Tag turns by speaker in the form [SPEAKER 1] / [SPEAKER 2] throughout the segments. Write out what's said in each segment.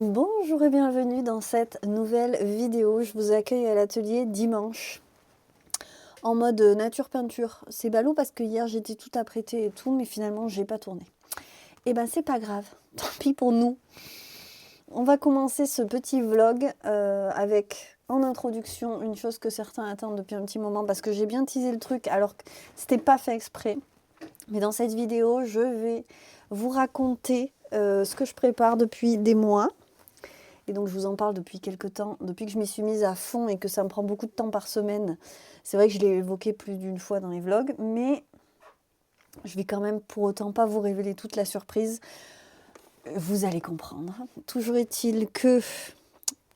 [SPEAKER 1] Bonjour et bienvenue dans cette nouvelle vidéo. Je vous accueille à l'atelier dimanche en mode nature peinture. C'est ballot parce que hier j'étais tout apprêtée et tout, mais finalement j'ai pas tourné. Et ben c'est pas grave, tant pis pour nous. On va commencer ce petit vlog avec en introduction une chose que certains attendent depuis un petit moment parce que j'ai bien teasé le truc alors que c'était pas fait exprès. Mais dans cette vidéo, je vais vous raconter ce que je prépare depuis des mois. Et donc je vous en parle depuis quelques temps, depuis que je m'y suis mise à fond et que ça me prend beaucoup de temps par semaine. C'est vrai que je l'ai évoqué plus d'une fois dans les vlogs, mais je vais quand même pour autant pas vous révéler toute la surprise. Vous allez comprendre. Toujours est-il que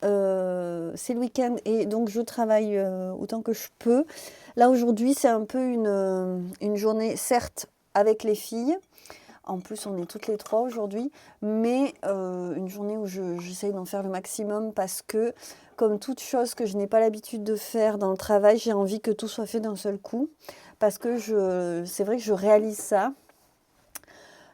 [SPEAKER 1] c'est le week-end et donc je travaille autant que je peux. Là aujourd'hui c'est un peu une journée certes avec les filles. En plus, on est toutes les trois aujourd'hui, mais une journée où j'essaye d'en faire le maximum parce que, comme toute chose que je n'ai pas l'habitude de faire dans le travail, j'ai envie que tout soit fait d'un seul coup. Parce que c'est vrai que je réalise ça.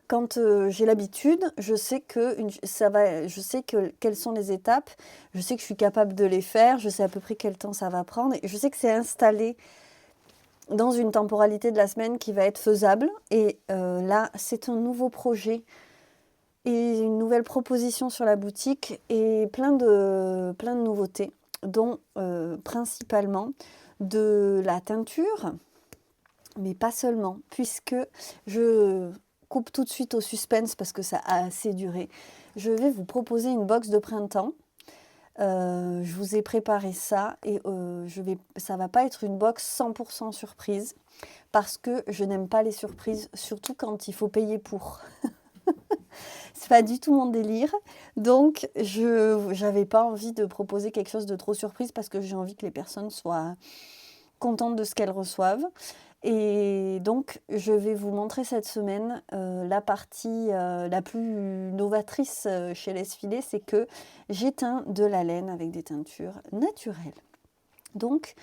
[SPEAKER 1] Quand j'ai l'habitude, je sais quelles sont les étapes, je sais que je suis capable de les faire, je sais à peu près quel temps ça va prendre, et je sais que c'est installé dans une temporalité de la semaine qui va être faisable. Et là, c'est un nouveau projet et une nouvelle proposition sur la boutique et plein de nouveautés, dont principalement de la teinture, mais pas seulement, puisque je coupe tout de suite au suspense parce que ça a assez duré. Je vais vous proposer une box de printemps. Je vous ai préparé ça et ça va pas être une box 100% surprise parce que je n'aime pas les surprises, surtout quand il faut payer pour. C'est pas du tout mon délire. Donc, je n'avais pas envie de proposer quelque chose de trop surprise parce que j'ai envie que les personnes soient contentes de ce qu'elles reçoivent. Et donc, je vais vous montrer cette semaine la partie la plus novatrice chez Les Filets, c'est que j'éteins de la laine avec des teintures naturelles. Donc,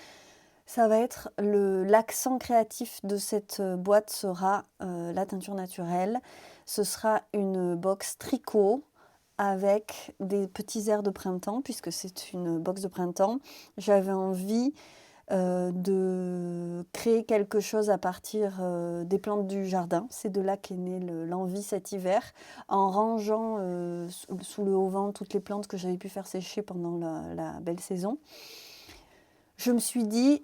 [SPEAKER 1] ça va être l'accent créatif de cette boîte sera la teinture naturelle. Ce sera une box tricot avec des petits airs de printemps, puisque c'est une box de printemps. J'avais envie de créer quelque chose à partir des plantes du jardin. C'est de là qu'est née l'envie cet hiver, en rangeant sous le haut-vent toutes les plantes que j'avais pu faire sécher pendant la belle saison. Je me suis dit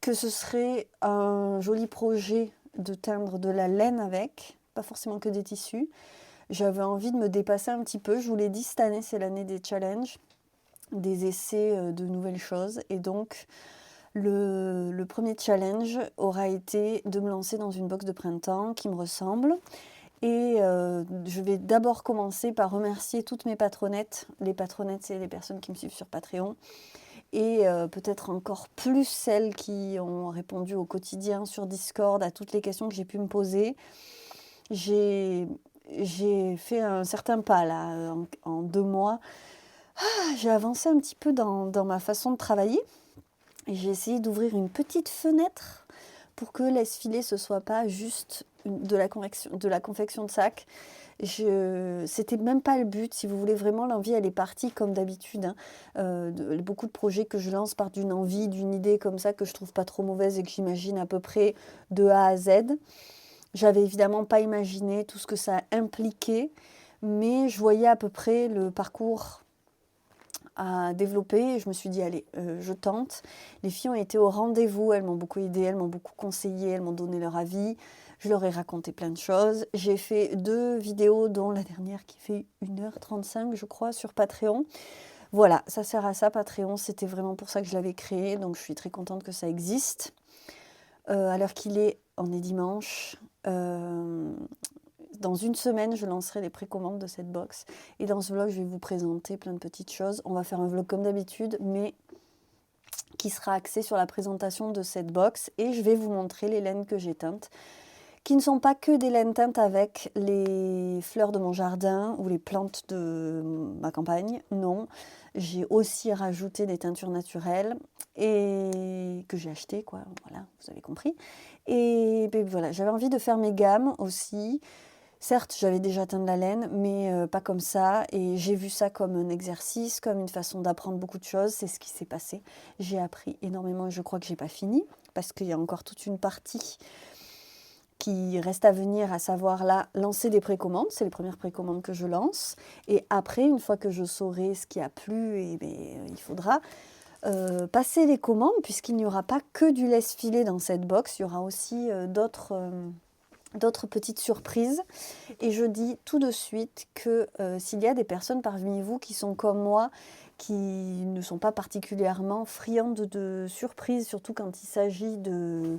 [SPEAKER 1] que ce serait un joli projet de teindre de la laine avec, pas forcément que des tissus. J'avais envie de me dépasser un petit peu. Je vous l'ai dit, cette année, c'est l'année des challenges, des essais de nouvelles choses. Et donc, le premier challenge aura été de me lancer dans une box de printemps qui me ressemble. Et je vais d'abord commencer par remercier toutes mes patronettes. Les patronettes, c'est les personnes qui me suivent sur Patreon. Et peut-être encore plus celles qui ont répondu au quotidien sur Discord à toutes les questions que j'ai pu me poser. J'ai fait un certain pas là, en 2 mois. J'ai avancé un petit peu dans ma façon de travailler. Et j'ai essayé d'ouvrir une petite fenêtre pour que l'Esfilé ce soit pas juste de la confection de sacs. C'était même pas le but, si vous voulez vraiment, l'envie elle est partie comme d'habitude. Beaucoup de projets que je lance partent d'une envie, d'une idée comme ça que je trouve pas trop mauvaise et que j'imagine à peu près de A à Z. J'avais évidemment pas imaginé tout ce que ça impliquait, mais je voyais à peu près le parcours à développer et je me suis dit allez, je tente. Les filles ont été au rendez-vous, elles m'ont beaucoup aidé, elles m'ont beaucoup conseillé, elles m'ont donné leur avis. Je leur ai raconté plein de choses. J'ai fait 2 vidéos, dont la dernière qui fait 1h35 je crois, sur Patreon. Voilà, ça sert à ça Patreon, c'était vraiment pour ça que je l'avais créé, donc je suis très contente que ça existe. À l'heure qu'il est, on est dimanche. Dans une semaine, je lancerai les précommandes de cette box. Et dans ce vlog, je vais vous présenter plein de petites choses. On va faire un vlog comme d'habitude, mais qui sera axé sur la présentation de cette box. Et je vais vous montrer les laines que j'ai teintes, qui ne sont pas que des laines teintes avec les fleurs de mon jardin ou les plantes de ma campagne. Non, j'ai aussi rajouté des teintures naturelles et que j'ai achetées, quoi. Voilà, vous avez compris. Et ben voilà, j'avais envie de faire mes gammes aussi. Certes, j'avais déjà atteint de la laine, mais pas comme ça. Et j'ai vu ça comme un exercice, comme une façon d'apprendre beaucoup de choses. C'est ce qui s'est passé. J'ai appris énormément et je crois que j'ai pas fini parce qu'il y a encore toute une partie qui reste à venir, à savoir là, lancer des précommandes. C'est les premières précommandes que je lance. Et après, une fois que je saurai ce qui a plu, et il faudra passer les commandes puisqu'il n'y aura pas que du laisse-filer dans cette box. Il y aura aussi d'autres petites surprises. Et je dis tout de suite que s'il y a des personnes parmi vous qui sont comme moi, qui ne sont pas particulièrement friandes de surprises, surtout quand il s'agit de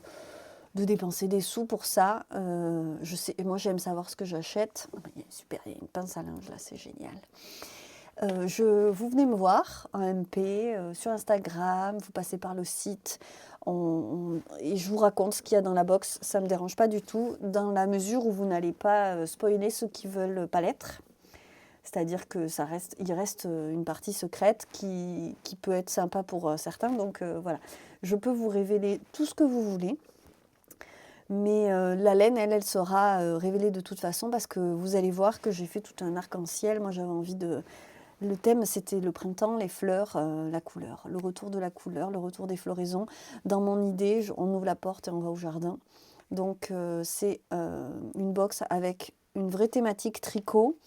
[SPEAKER 1] dépenser des sous pour ça, je sais, moi j'aime savoir ce que j'achète. Super, il y a une pince à linge là, c'est génial. Vous venez me voir en MP, sur Instagram, vous passez par le site et je vous raconte ce qu'il y a dans la box. Ça ne me dérange pas du tout, dans la mesure où vous n'allez pas spoiler ceux qui ne veulent pas l'être. C'est-à-dire que il reste une partie secrète qui peut être sympa pour certains. Donc voilà, je peux vous révéler tout ce que vous voulez. Mais la laine, elle sera révélée de toute façon parce que vous allez voir que j'ai fait tout un arc-en-ciel. Moi, j'avais envie de... Le thème, c'était le printemps, les fleurs, la couleur, le retour de la couleur, le retour des floraisons. Dans mon idée, on ouvre la porte et on va au jardin. Donc, c'est une box avec une vraie thématique tricot.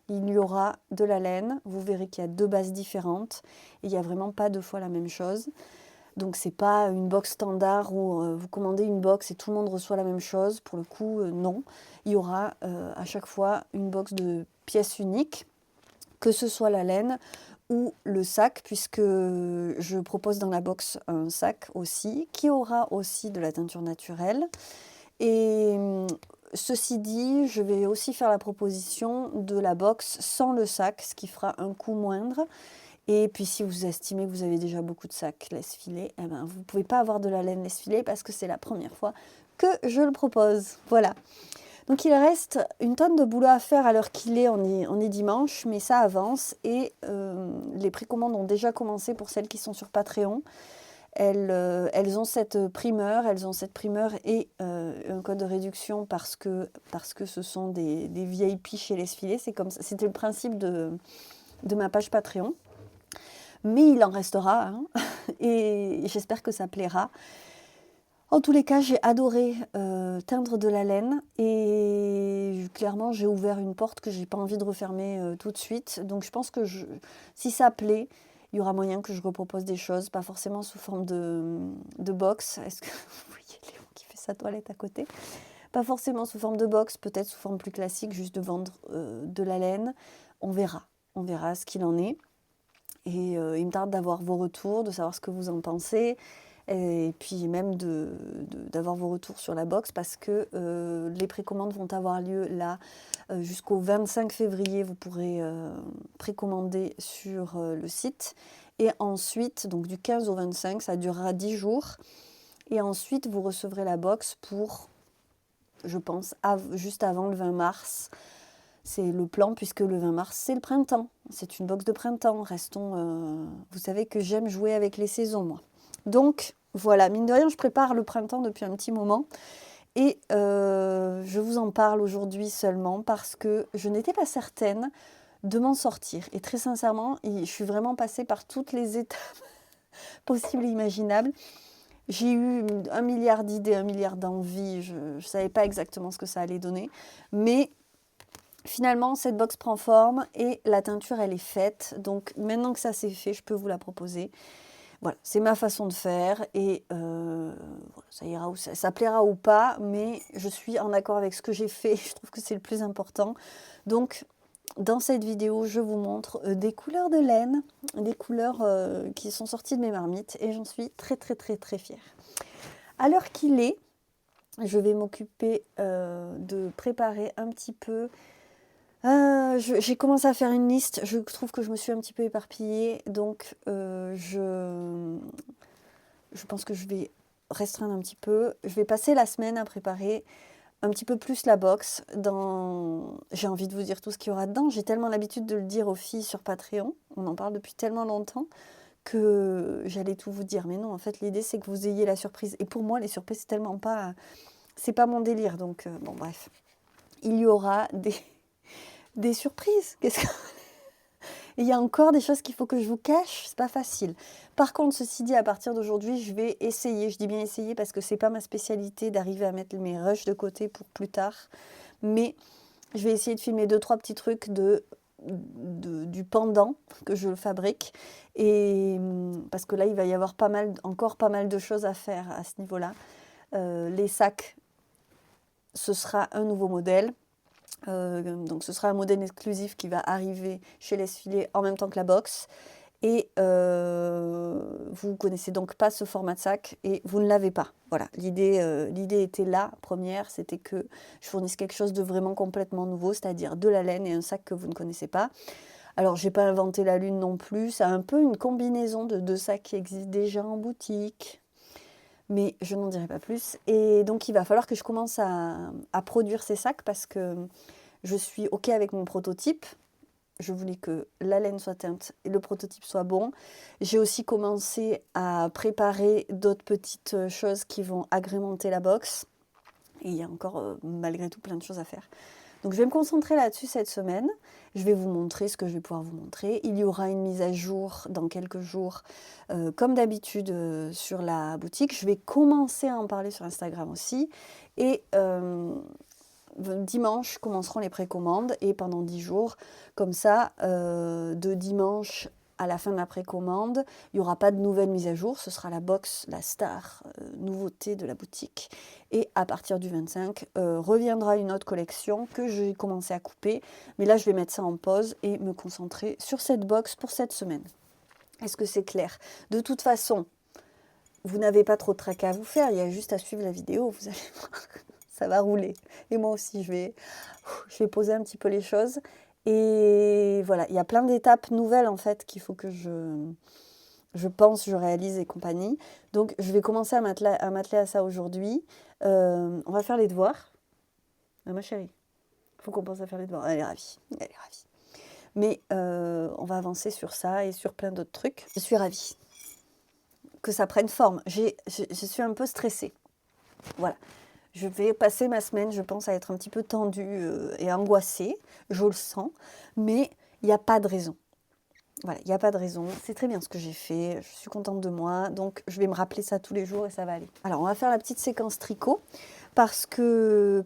[SPEAKER 1] Il y aura de la laine. Vous verrez qu'il y a 2 bases différentes. Et il n'y a vraiment pas 2 fois la même chose. Donc, c'est pas une box standard où vous commandez une box et tout le monde reçoit la même chose. Pour le coup, non. Il y aura à chaque fois une box de pièces uniques, que ce soit la laine ou le sac, puisque je propose dans la box un sac aussi, qui aura aussi de la teinture naturelle. Et ceci dit, je vais aussi faire la proposition de la box sans le sac, ce qui fera un coût moindre. Et puis si vous estimez que vous avez déjà beaucoup de sacs laisse-filer, eh ben, vous ne pouvez pas avoir de la laine laisse-filer parce que c'est la première fois que je le propose. Voilà. Donc il reste une tonne de boulot à faire à l'heure qu'il est, on est dimanche, mais ça avance et les précommandes ont déjà commencé pour celles qui sont sur Patreon. Elles ont cette primeur et un code de réduction parce que ce sont des VIP chez Les C'est comme ça, c'était le principe de ma page Patreon. Mais il en restera hein, et j'espère que ça plaira. En tous les cas, j'ai adoré teindre de la laine et clairement, j'ai ouvert une porte que j'ai pas envie de refermer tout de suite. Donc, je pense que si ça plaît, il y aura moyen que je repropose des choses, pas forcément sous forme de box. Est-ce que vous voyez Léon qui fait sa toilette à côté? Pas forcément sous forme de box, peut-être sous forme plus classique, juste de vendre de la laine. On verra ce qu'il en est. Et il me tarde d'avoir vos retours, de savoir ce que vous en pensez. Et puis même d'avoir vos retours sur la box parce que les précommandes vont avoir lieu là jusqu'au 25 février. Vous pourrez précommander sur le site. Et ensuite, donc du 15 au 25, ça durera 10 jours. Et ensuite, vous recevrez la box pour, je pense, juste avant le 20 mars. C'est le plan puisque le 20 mars, c'est le printemps. C'est une box de printemps. Vous savez que j'aime jouer avec les saisons, moi. Donc, voilà, mine de rien, je prépare le printemps depuis un petit moment. Et je vous en parle aujourd'hui seulement parce que je n'étais pas certaine de m'en sortir. Et très sincèrement, je suis vraiment passée par toutes les étapes possibles et imaginables. J'ai eu 1 milliard d'idées, 1 milliard d'envies. Je ne savais pas exactement ce que ça allait donner. Mais finalement, cette box prend forme et la teinture, elle est faite. Donc, maintenant que ça c'est fait, je peux vous la proposer. Voilà, c'est ma façon de faire et ça ira, ça plaira ou pas, mais je suis en accord avec ce que j'ai fait. Je trouve que c'est le plus important. Donc, dans cette vidéo, je vous montre des couleurs de laine, des couleurs qui sont sorties de mes marmites et j'en suis très, très, très, très fière. À l'heure qu'il est, je vais m'occuper de préparer un petit peu. J'ai commencé à faire une liste, je trouve que je me suis un petit peu éparpillée, donc je pense que je vais restreindre un petit peu. Je vais passer la semaine à préparer un petit peu plus la box. J'ai envie de vous dire tout ce qu'il y aura dedans, j'ai tellement l'habitude de le dire aux filles sur Patreon, on en parle depuis tellement longtemps, que j'allais tout vous dire. Mais non, en fait, l'idée c'est que vous ayez la surprise. Et pour moi, les surprises, c'est pas mon délire, donc bon bref. il y aura des surprises. Il y a encore des choses qu'il faut que je vous cache, c'est pas facile. Par contre, ceci dit, à partir d'aujourd'hui, je vais essayer, je dis bien essayer parce que c'est pas ma spécialité d'arriver à mettre mes rushs de côté pour plus tard. Mais je vais essayer de filmer 2-3 petits trucs du pendant que je fabrique. Et parce que là, il va y avoir encore pas mal de choses à faire à ce niveau-là. Les sacs, ce sera un nouveau modèle. Donc ce sera un modèle exclusif qui va arriver chez Les Filets en même temps que la box. Et vous ne connaissez donc pas ce format de sac et vous ne l'avez pas. Voilà, l'idée était là, première, c'était que je fournisse quelque chose de vraiment complètement nouveau, c'est-à-dire de la laine et un sac que vous ne connaissez pas. Alors, je n'ai pas inventé la lune non plus, c'est un peu une combinaison de 2 sacs qui existent déjà en boutique. Mais je n'en dirai pas plus. Et donc, il va falloir que je commence à produire ces sacs parce que je suis OK avec mon prototype. Je voulais que la laine soit teinte et le prototype soit bon. J'ai aussi commencé à préparer d'autres petites choses qui vont agrémenter la box. Et il y a encore, malgré tout, plein de choses à faire. Donc, je vais me concentrer là-dessus cette semaine. Je vais vous montrer ce que je vais pouvoir vous montrer. Il y aura une mise à jour dans quelques jours, comme d'habitude, sur la boutique. Je vais commencer à en parler sur Instagram aussi. Et dimanche commenceront les précommandes. Et pendant 10 jours, comme ça, de dimanche à la fin de la précommande, il n'y aura pas de nouvelles mises à jour. Ce sera la box, la star nouveauté de la boutique. Et à partir du 25, reviendra une autre collection que j'ai commencé à couper. Mais là, je vais mettre ça en pause et me concentrer sur cette box pour cette semaine. Est-ce que c'est clair? De toute façon, vous n'avez pas trop de tracas à vous faire. Il y a juste à suivre la vidéo. Vous allez voir, ça va rouler. Et moi aussi, je vais poser un petit peu les choses. Et voilà, il y a plein d'étapes nouvelles en fait qu'il faut que je réalise et compagnie. Donc je vais commencer à m'atteler à ça aujourd'hui. On va faire les devoirs. Ah, ma chérie, il faut qu'on pense à faire les devoirs. Elle est ravie. Mais on va avancer sur ça et sur plein d'autres trucs. Je suis ravie que ça prenne forme. Je suis un peu stressée. Voilà. Je vais passer ma semaine, je pense, à être un petit peu tendue et angoissée. Je le sens. Mais il n'y a pas de raison. Voilà, il n'y a pas de raison. C'est très bien ce que j'ai fait. Je suis contente de moi. Donc, je vais me rappeler ça tous les jours et ça va aller. Alors, on va faire la petite séquence tricot parce que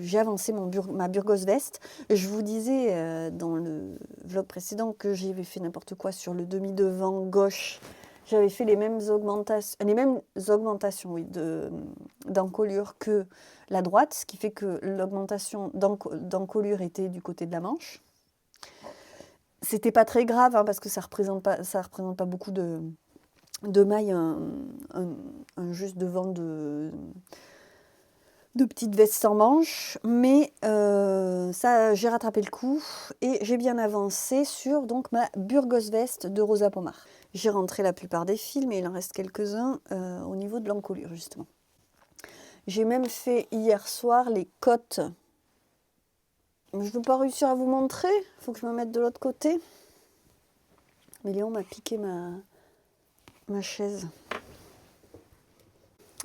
[SPEAKER 1] j'ai avancé ma Burgos veste. Je vous disais dans le vlog précédent que j'avais fait n'importe quoi sur le demi-devant gauche. J'avais fait les mêmes augmentations oui, d'encolure que la droite, ce qui fait que l'augmentation d'encolure était du côté de la manche. C'était pas très grave hein, parce que ça représente pas beaucoup de mailles, un juste devant de petites vestes sans manches, mais ça j'ai rattrapé le coup et j'ai bien avancé sur donc ma Burgos veste de Rosa Pomar. J'ai rentré la plupart des fils, mais il en reste quelques-uns au niveau de l'encolure justement. J'ai même fait hier soir les côtes. Je ne peux pas réussir à vous montrer, il faut que je me mette de l'autre côté. Mais Léon m'a piqué ma chaise.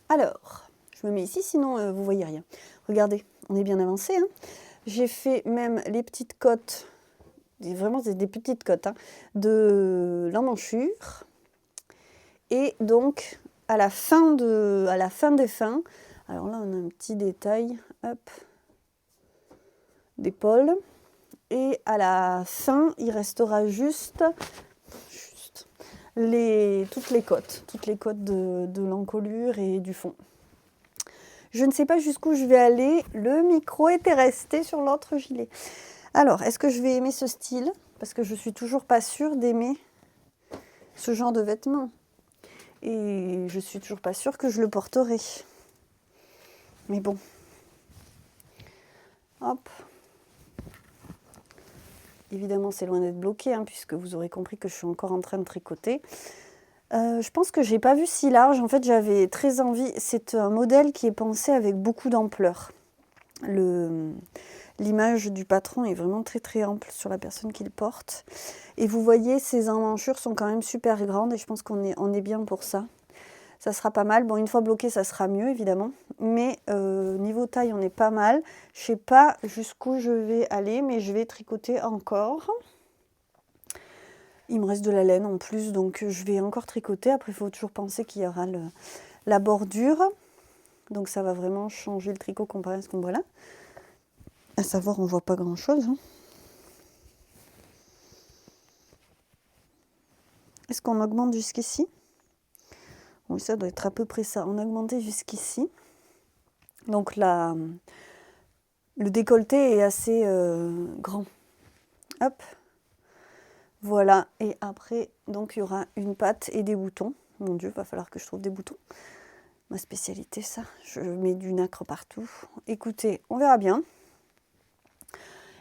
[SPEAKER 1] Alors, je me mets ici, sinon vous voyez rien. Regardez, on est bien avancé. Hein. J'ai fait même les petites côtes, vraiment c'est des petites côtes, hein, de l'emmanchure. Et donc, à la fin des fins, alors là on a un petit détail, hop, d'épaule. Et à la fin, il restera juste toutes les côtes de l'encolure et du fond. Je ne sais pas jusqu'où je vais aller. Le micro était resté sur l'autre gilet. Alors, est-ce que je vais aimer ce style? Parce que je suis toujours pas sûre d'aimer ce genre de vêtements. Et je suis toujours pas sûre que je le porterai. Mais bon. Hop. Évidemment, c'est loin d'être bloqué, hein, puisque vous aurez compris que je suis encore en train de tricoter. Je pense que j'ai pas vu si large. En fait, j'avais très envie. C'est un modèle qui est pensé avec beaucoup d'ampleur. L'image du patron est vraiment très très ample sur la personne qui le porte. Et vous voyez, ces emmanchures sont quand même super grandes et je pense qu'on est bien pour ça. Ça sera pas mal. Bon, une fois bloqué, ça sera mieux, évidemment. Mais niveau taille, on est pas mal. Je sais pas jusqu'où je vais aller, mais je vais tricoter encore. Il me reste de la laine en plus, donc je vais encore tricoter. Après, il faut toujours penser qu'il y aura la bordure. Donc ça va vraiment changer le tricot comparé à ce qu'on voit là. À savoir, on voit pas grand-chose. Hein. Est-ce qu'on augmente jusqu'ici? Oui, ça doit être à peu près ça. On a augmenté jusqu'ici. Donc là, le décolleté est assez grand. Hop. Voilà. Et après, donc il y aura une patte et des boutons. Mon Dieu, va falloir que je trouve des boutons. Ma spécialité, ça. Je mets du nacre partout. Écoutez, on verra bien.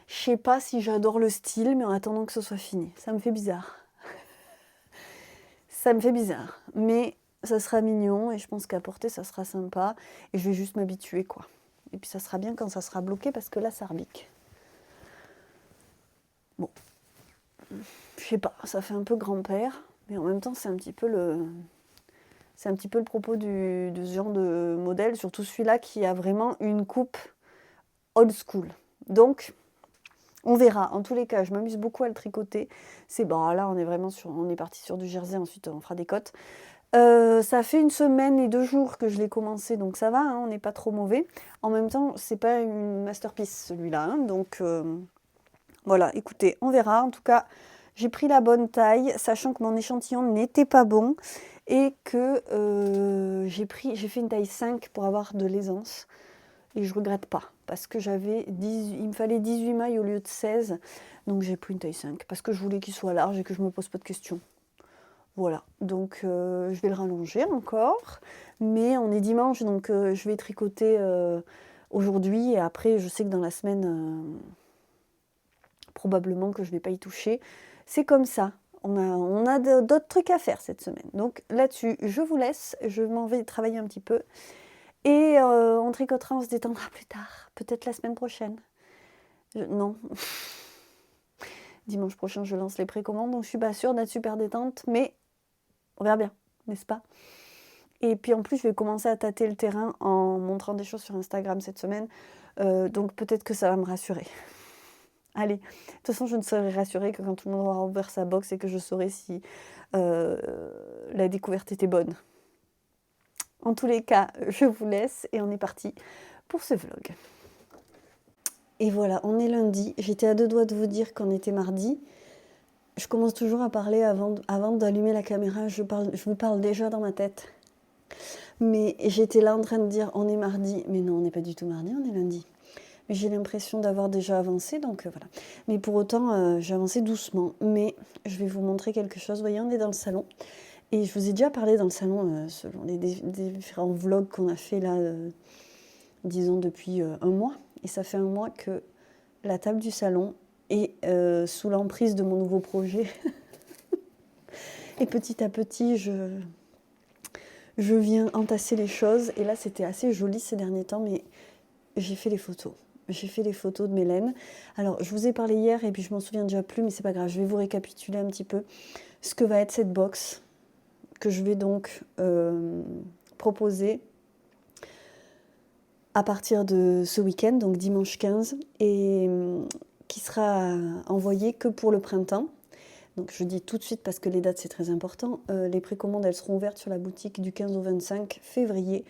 [SPEAKER 1] Je sais pas si j'adore le style, mais en attendant que ce soit fini. Ça me fait bizarre. Ça me fait bizarre. Mais ça sera mignon et je pense qu'à porter, ça sera sympa. Et je vais juste m'habituer, quoi. Et puis ça sera bien quand ça sera bloqué parce que là, ça rebique. Bon. Je sais pas, ça fait un peu grand-père. Mais en même temps, c'est un petit peu le propos de ce genre de modèle. Surtout celui-là qui a vraiment une coupe old school. Donc, on verra. En tous les cas, je m'amuse beaucoup à le tricoter. C'est bon, là, on est parti sur du jersey. Ensuite, on fera des cottes. Ça fait 1 semaine et 2 jours que je l'ai commencé, donc ça va, hein, on n'est pas trop mauvais. En même temps, c'est pas une masterpiece celui-là, hein, donc voilà, écoutez, on verra. En tout cas, j'ai pris la bonne taille, sachant que mon échantillon n'était pas bon et que j'ai fait une taille 5 pour avoir de l'aisance. Et je regrette pas, parce que il me fallait 18 mailles au lieu de 16, donc j'ai pris une taille 5, parce que je voulais qu'il soit large et que je me pose pas de questions. Voilà, donc je vais le rallonger encore, mais on est dimanche, donc je vais tricoter aujourd'hui, et après je sais que dans la semaine, probablement que je ne vais pas y toucher. C'est comme ça, on a d'autres trucs à faire cette semaine. Donc là-dessus, je vous laisse, je m'en vais travailler un petit peu, et on tricotera, on se détendra plus tard, peut-être la semaine prochaine. Non. Dimanche prochain, je lance les précommandes, donc je suis pas sûre d'être super détente, mais on verra bien, n'est-ce pas? Et puis en plus, je vais commencer à tâter le terrain en montrant des choses sur Instagram cette semaine. Donc peut-être que ça va me rassurer. Allez, de toute façon, je ne serai rassurée que quand tout le monde aura ouvert sa box et que je saurai si la découverte était bonne. En tous les cas, je vous laisse et on est parti pour ce vlog. Et voilà, on est lundi. J'étais à 2 doigts de vous dire qu'on était mardi. Je commence toujours à parler avant d'allumer la caméra. Je vous parle déjà dans ma tête. Mais j'étais là en train de dire on est mardi. Mais non, on n'est pas du tout mardi, on est lundi. Mais j'ai l'impression d'avoir déjà avancé, donc voilà. Mais pour autant, j'ai avancé doucement. Mais je vais vous montrer quelque chose. Vous voyez, on est dans le salon. Et je vous ai déjà parlé dans le salon, selon les différents vlogs qu'on a fait là, disons depuis 1 mois. Et ça fait 1 mois que la table du salon est sous l'emprise de mon nouveau projet. Et petit à petit, je viens entasser les choses. Et là, c'était assez joli ces derniers temps, mais j'ai fait les photos. J'ai fait les photos de Mélène. Alors, je vous ai parlé hier et puis je m'en souviens déjà plus, mais c'est pas grave. Je vais vous récapituler un petit peu ce que va être cette box que je vais donc proposer à partir de ce week-end, donc dimanche 15, et qui sera envoyée que pour le printemps. Donc je dis tout de suite parce que les dates c'est très important. Les précommandes elles seront ouvertes sur la boutique du 15 au 25 février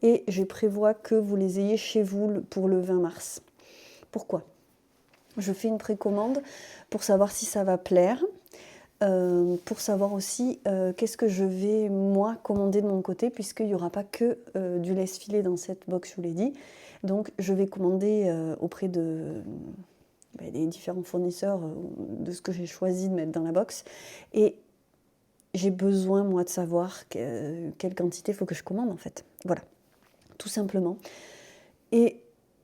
[SPEAKER 1] et je prévois que vous les ayez chez vous pour le 20 mars. Pourquoi ? Je fais une précommande pour savoir si ça va plaire, pour savoir aussi qu'est-ce que je vais moi commander de mon côté, puisqu'il n'y aura pas que du laisse-filer dans cette box, je vous l'ai dit. Donc je vais commander auprès des différents fournisseurs de ce que j'ai choisi de mettre dans la box. Et j'ai besoin, moi, de savoir quelle quantité il faut que je commande, en fait. Voilà, tout simplement. Et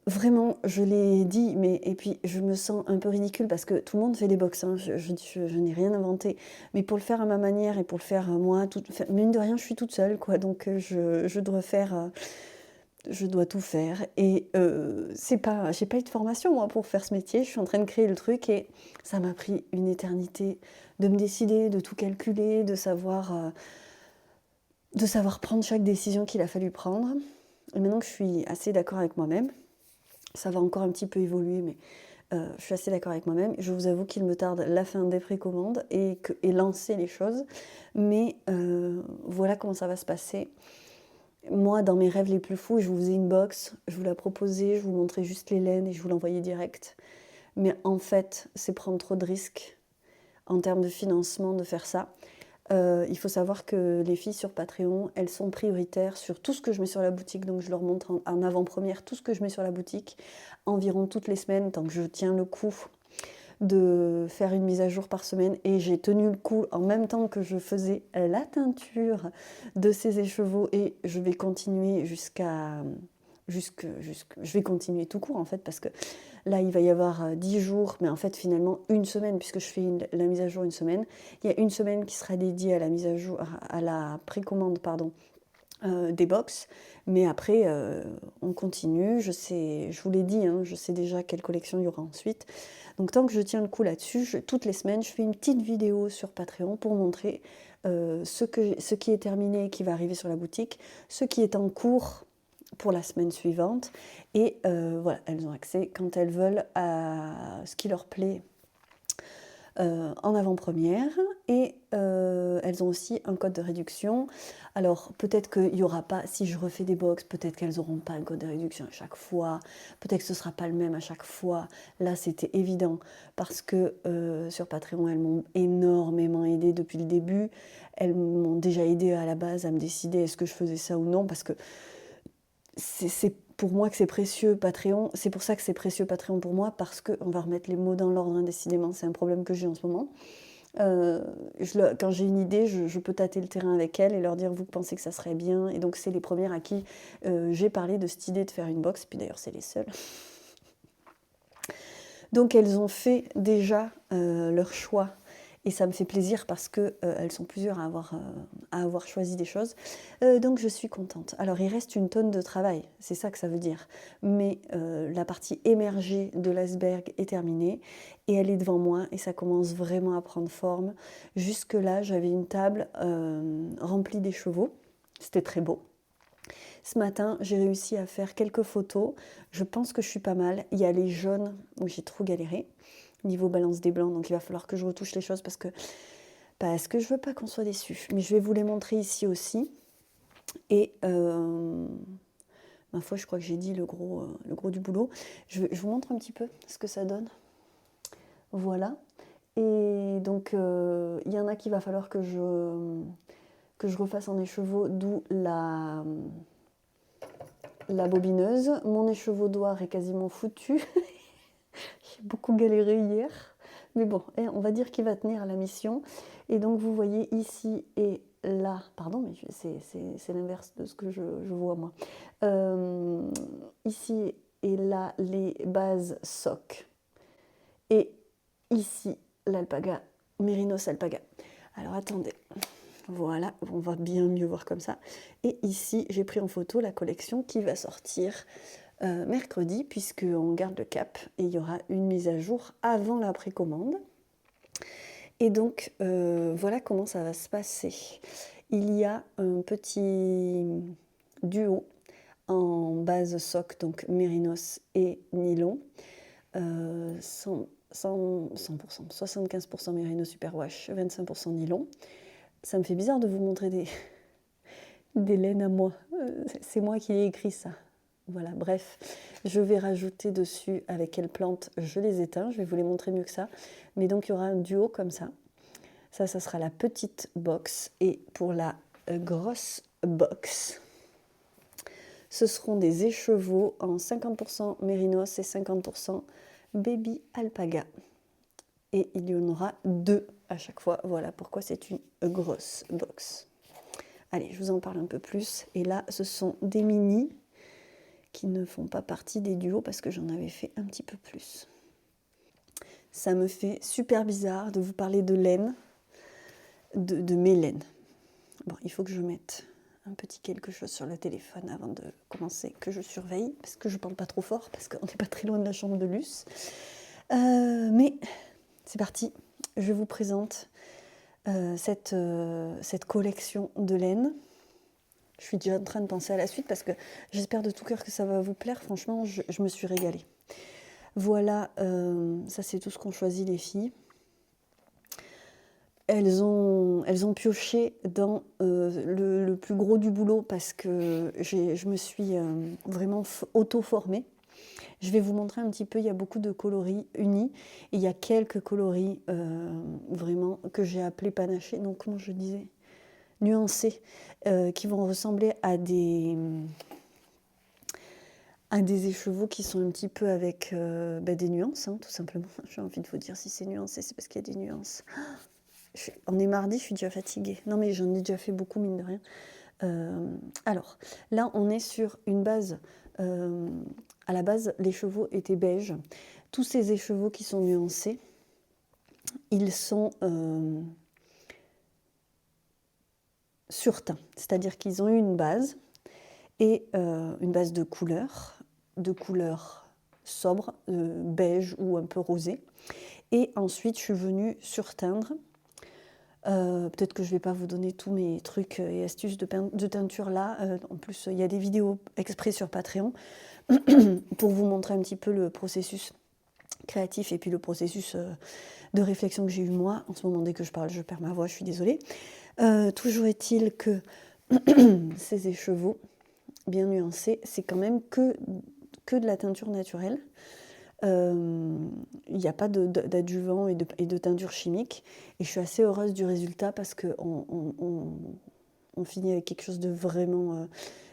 [SPEAKER 1] vraiment, je l'ai dit, et puis je me sens un peu ridicule parce que tout le monde fait des box, hein, je n'ai rien inventé. Mais pour le faire à ma manière et pour le faire moi, mine de rien, je suis toute seule, quoi. Donc je dois faire... je dois tout faire et j'ai pas eu de formation moi pour faire ce métier, je suis en train de créer le truc et ça m'a pris une éternité de me décider, de tout calculer, de savoir de savoir prendre chaque décision qu'il a fallu prendre. Et maintenant que je suis assez d'accord avec moi-même, ça va encore un petit peu évoluer, mais je suis assez d'accord avec moi-même. Je vous avoue qu'il me tarde la fin des précommandes et lancer les choses. Mais voilà comment ça va se passer. Moi, dans mes rêves les plus fous, je vous faisais une box, je vous la proposais, je vous montrais juste les laines et je vous l'envoyais direct. Mais en fait, c'est prendre trop de risques en termes de financement de faire ça. Il faut savoir que les filles sur Patreon, elles sont prioritaires sur tout ce que je mets sur la boutique. Donc je leur montre en avant-première tout ce que je mets sur la boutique, environ toutes les semaines, tant que je tiens le coup de faire une mise à jour par semaine. Et j'ai tenu le coup en même temps que je faisais la teinture de ces écheveaux. Et je vais continuer je vais continuer tout court en fait, parce que là il va y avoir 10 jours, mais en fait finalement une semaine, puisque je fais la mise à jour une semaine. Il y a une semaine qui sera dédiée à la mise à jour, à la précommande, pardon, des box. Mais après on continue, je vous l'ai dit, hein, je sais déjà quelle collection il y aura ensuite. Donc tant que je tiens le coup là-dessus, toutes les semaines je fais une petite vidéo sur Patreon pour montrer ce qui est terminé et qui va arriver sur la boutique, ce qui est en cours pour la semaine suivante. Et voilà, elles ont accès quand elles veulent à ce qui leur plaît en avant-première. Et elles ont aussi un code de réduction. Alors peut-être qu'il n'y aura pas, si je refais des box, peut-être qu'elles n'auront pas un code de réduction à chaque fois, peut-être que ce ne sera pas le même à chaque fois. Là c'était évident, parce que sur Patreon elles m'ont énormément aidé depuis le début. Elles m'ont déjà aidé à la base à me décider est-ce que je faisais ça ou non, parce que c'est pour moi que c'est précieux Patreon. C'est pour ça que c'est précieux Patreon pour moi, parce qu'on va remettre les mots dans l'ordre, hein, décidément, c'est un problème que j'ai en ce moment. Quand j'ai une idée, je peux tâter le terrain avec elles et leur dire vous pensez que ça serait bien. Et donc c'est les premières à qui j'ai parlé de cette idée de faire une box. Puis d'ailleurs c'est les seules. Donc elles ont fait déjà leur choix. Et ça me fait plaisir parce qu'elles sont plusieurs à avoir choisi des choses. Donc je suis contente. Alors il reste une tonne de travail, c'est ça que ça veut dire. Mais la partie émergée de l'iceberg est terminée et elle est devant moi et ça commence vraiment à prendre forme. Jusque-là, j'avais une table remplie d'écheveaux. C'était très beau. Ce matin, j'ai réussi à faire quelques photos. Je pense que je suis pas mal. Il y a les jaunes où j'ai trop galéré. Niveau balance des blancs, donc il va falloir que je retouche les choses parce que je veux pas qu'on soit déçus. Mais je vais vous les montrer ici aussi. Et ma foi, je crois que j'ai dit le gros du boulot. Je vous montre un petit peu ce que ça donne. Voilà. Et donc il y en a qu'il va falloir que je refasse en écheveau, d'où la bobineuse. Mon écheveau d'oire est quasiment foutu. J'ai beaucoup galéré hier. Mais bon, on va dire qu'il va tenir à la mission. Et donc vous voyez ici et là, pardon, mais c'est l'inverse de ce que je vois moi. Ici et là, les bases soc. Et ici, l'alpaga, Mérinos alpaga. Alors attendez, voilà, on va bien mieux voir comme ça. Et ici, j'ai pris en photo la collection qui va sortir mercredi, puisqu'on garde le cap et il y aura une mise à jour avant la précommande. Et donc voilà comment ça va se passer. Il y a un petit duo en base soc, donc mérinos et nylon, 100%, 75% mérinos superwash, 25% nylon. Ça me fait bizarre de vous montrer des laines à moi. C'est moi qui ai écrit ça. Voilà, bref, je vais rajouter dessus avec quelle plante je les éteins. Je vais vous les montrer mieux que ça. Mais donc, il y aura un duo comme ça. Ça sera la petite box. Et pour la grosse box, ce seront des écheveaux en 50% mérinos et 50% baby alpaga. Et il y en aura 2 à chaque fois. Voilà pourquoi c'est une grosse box. Allez, je vous en parle un peu plus. Et là, ce sont des mini qui ne font pas partie des duos parce que j'en avais fait un petit peu plus. Ça me fait super bizarre de vous parler de laine, de mes laines. Bon, il faut que je mette un petit quelque chose sur le téléphone avant de commencer, que je surveille, parce que je parle pas trop fort, parce qu'on n'est pas très loin de la chambre de Luce. Mais c'est parti, je vous présente cette collection de laine. Je suis déjà en train de penser à la suite parce que j'espère de tout cœur que ça va vous plaire. Franchement, je me suis régalée. Voilà, ça c'est tout ce qu'ont choisi les filles. Elles ont pioché dans le plus gros du boulot parce que je me suis vraiment auto-formée. Je vais vous montrer un petit peu, il y a beaucoup de coloris unis. Et il y a quelques coloris vraiment que j'ai appelés panachés, donc comment je disais, nuancés, qui vont ressembler à des écheveaux qui sont un petit peu avec des nuances, hein, tout simplement. J'ai envie de vous dire si c'est nuancé, c'est parce qu'il y a des nuances. On est mardi, je suis déjà fatiguée. Non mais j'en ai déjà fait beaucoup, mine de rien. Alors, là on est sur une base, à la base l'écheveau était beige. Tous ces écheveaux qui sont nuancés, ils sont surteints. C'est-à-dire qu'ils ont eu une base, et une base de couleur sobre, beige ou un peu rosé. Et ensuite, je suis venue surteindre. Peut-être que je ne vais pas vous donner tous mes trucs et astuces de teinture là. En plus, il y a des vidéos exprès sur Patreon pour vous montrer un petit peu le processus créatif et puis le processus de réflexion que j'ai eu moi. En ce moment, dès que je parle, je perds ma voix, je suis désolée. Toujours est-il que ces écheveaux bien nuancés, c'est quand même que de la teinture naturelle. Il n'y a pas d'adjuvant et de teinture chimique. Et je suis assez heureuse du résultat parce qu'on finit avec quelque chose de vraiment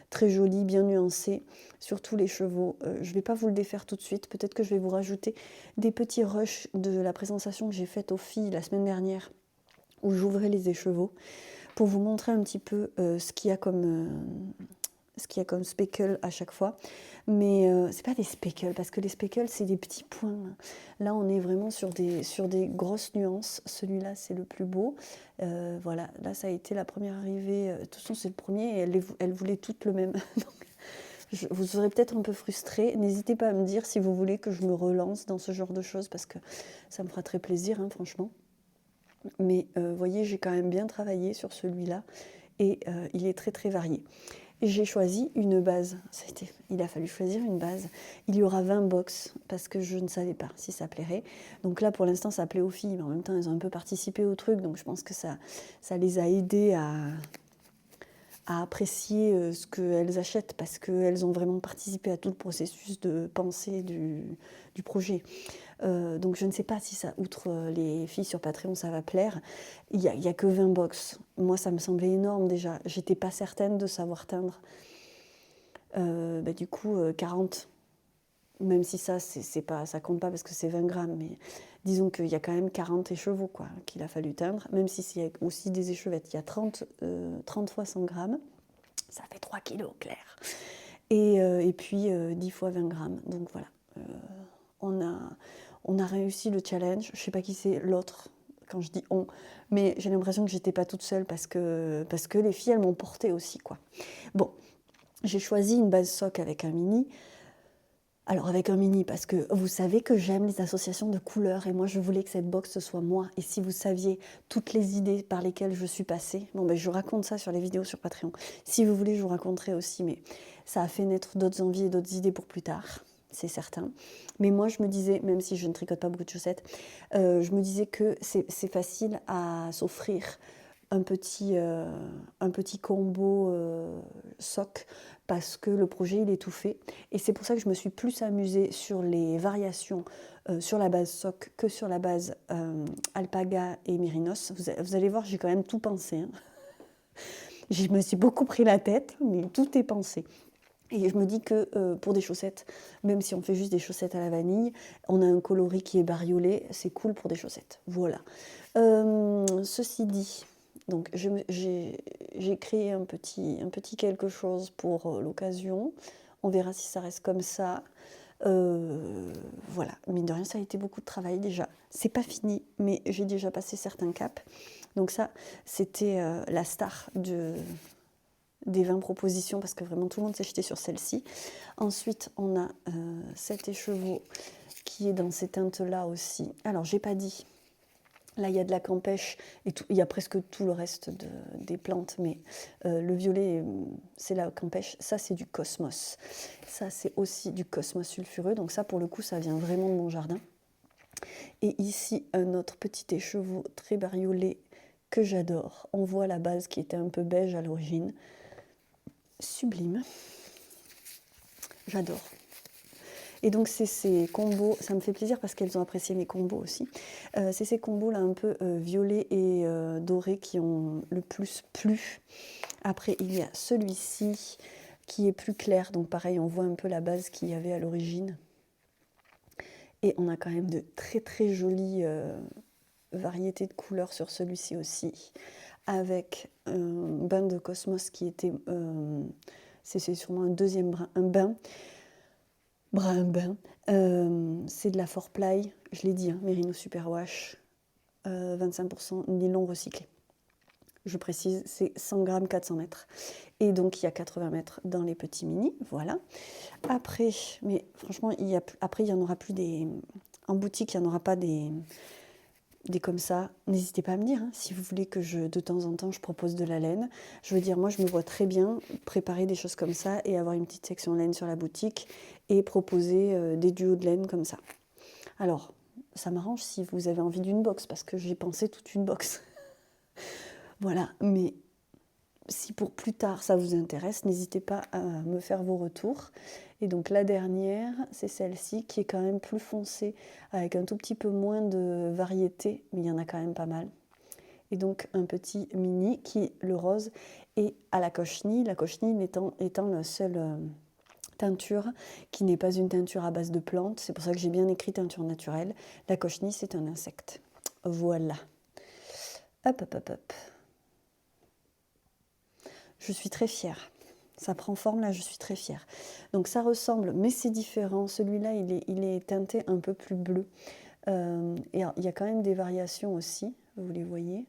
[SPEAKER 1] très joli, bien nuancé, surtout les chevaux. Je ne vais pas vous le défaire tout de suite. Peut-être que je vais vous rajouter des petits rushs de la présentation que j'ai faite aux filles la semaine dernière, où j'ouvrais les écheveaux, pour vous montrer un petit peu ce qu'il y a comme speckle à chaque fois. Mais c'est pas des speckles, parce que les speckles, c'est des petits points. Là, on est vraiment sur des grosses nuances. Celui-là, c'est le plus beau. Voilà, là, ça a été la première arrivée. De toute façon, c'est le premier, et elles voulaient toutes le même. Donc, vous serez peut-être un peu frustrés. N'hésitez pas à me dire si vous voulez que je me relance dans ce genre de choses, parce que ça me fera très plaisir, hein, franchement. Mais vous voyez, j'ai quand même bien travaillé sur celui-là, et il est très très varié. J'ai choisi une base. Il a fallu choisir une base. Il y aura 20 box parce que je ne savais pas si ça plairait. Donc là, pour l'instant, ça plaît aux filles, mais en même temps, elles ont un peu participé au truc. Donc je pense que ça les a aidées à apprécier ce qu'elles achètent parce qu'elles ont vraiment participé à tout le processus de pensée du projet. Donc je ne sais pas si ça, outre les filles sur Patreon, ça va plaire. Il y a que 20 box. Moi, ça me semblait énorme déjà. J'étais pas certaine de savoir teindre. Du coup, 40. Même si ça, ça compte pas parce que c'est 20 grammes. Mais disons qu'il y a quand même 40 écheveaux qu'il a fallu teindre. Même si c'est aussi des échevettes. Il y a 30 fois 100 grammes. Ça fait 3 kilos, clair. Et puis 10 fois 20 grammes. Donc voilà. On a réussi le challenge. Je ne sais pas qui c'est l'autre quand je dis on, mais j'ai l'impression que j'étais pas toute seule parce que les filles, elles m'ont portée aussi, quoi. Bon, j'ai choisi une base sock avec un mini. Alors avec un mini parce que vous savez que j'aime les associations de couleurs et moi je voulais que cette box soit moi. Et si vous saviez toutes les idées par lesquelles je suis passée, je vous raconte ça sur les vidéos sur Patreon. Si vous voulez, je vous raconterai aussi, mais ça a fait naître d'autres envies et d'autres idées pour plus tard. C'est certain. Mais moi, je me disais, même si je ne tricote pas beaucoup de chaussettes, je me disais que c'est facile à s'offrir un petit combo soc parce que le projet, il est tout fait. Et c'est pour ça que je me suis plus amusée sur les variations sur la base soc que sur la base alpaga et mérinos. Vous allez voir, j'ai quand même tout pensé. Hein. Je me suis beaucoup pris la tête, mais tout est pensé. Et je me dis que pour des chaussettes, même si on fait juste des chaussettes à la vanille, on a un coloris qui est bariolé, c'est cool pour des chaussettes. Voilà. Ceci dit, donc j'ai créé un petit quelque chose pour l'occasion. On verra si ça reste comme ça. Voilà, mine de rien, ça a été beaucoup de travail déjà. C'est pas fini, mais j'ai déjà passé certains caps. Donc ça, c'était la star des 20 propositions parce que vraiment tout le monde s'est jeté sur celle-ci. Ensuite, on a cet écheveau qui est dans ces teintes-là aussi. Alors, j'ai pas dit, Là, il y a de la campèche et il y a presque tout le reste des plantes, mais le violet, c'est la campèche. Ça, c'est du cosmos. Ça, c'est aussi du cosmos sulfureux. Donc ça, pour le coup, ça vient vraiment de mon jardin. Et ici, un autre petit écheveau très bariolé que j'adore. On voit la base qui était un peu beige à l'origine. Sublime. J'adore. Et donc c'est ces combos, ça me fait plaisir parce qu'elles ont apprécié mes combos aussi. C'est ces combos là un peu violets et dorés qui ont le plus plu. Après il y a celui-ci qui est plus clair, donc pareil on voit un peu la base qu'il y avait à l'origine. Et on a quand même de très très jolies variétés de couleurs sur celui-ci aussi. Avec un bain de cosmos qui était, c'est sûrement un deuxième bain, brun bain. C'est de la 4ply, je l'ai dit, hein, Merino Superwash, 25% nylon recyclé. Je précise, c'est 100 grammes, 400 mètres. Et donc, il y a 80 mètres dans les petits mini, voilà. Après, mais franchement, après, il n'y en aura plus des... En boutique, il n'y en aura pas des comme ça. N'hésitez pas à me dire, hein, si vous voulez que de temps en temps, je propose de la laine. Je veux dire, moi, je me vois très bien préparer des choses comme ça et avoir une petite section laine sur la boutique et proposer des duos de laine comme ça. Alors, ça m'arrange si vous avez envie d'une box, parce que j'ai pensé toute une box. Voilà, mais si pour plus tard ça vous intéresse, n'hésitez pas à me faire vos retours. Et donc la dernière, c'est celle-ci qui est quand même plus foncée, avec un tout petit peu moins de variété, mais il y en a quand même pas mal. Et donc un petit mini qui, le rose, est à la cochenille. La cochenille étant la seule teinture qui n'est pas une teinture à base de plantes. C'est pour ça que j'ai bien écrit teinture naturelle. La cochenille, c'est un insecte. Voilà. Hop, hop, hop, hop. Je suis très fière. Ça prend forme là, je suis très fière. Donc ça ressemble, mais c'est différent. Celui-là, il est teinté un peu plus bleu. Et alors, il y a quand même des variations aussi, vous les voyez.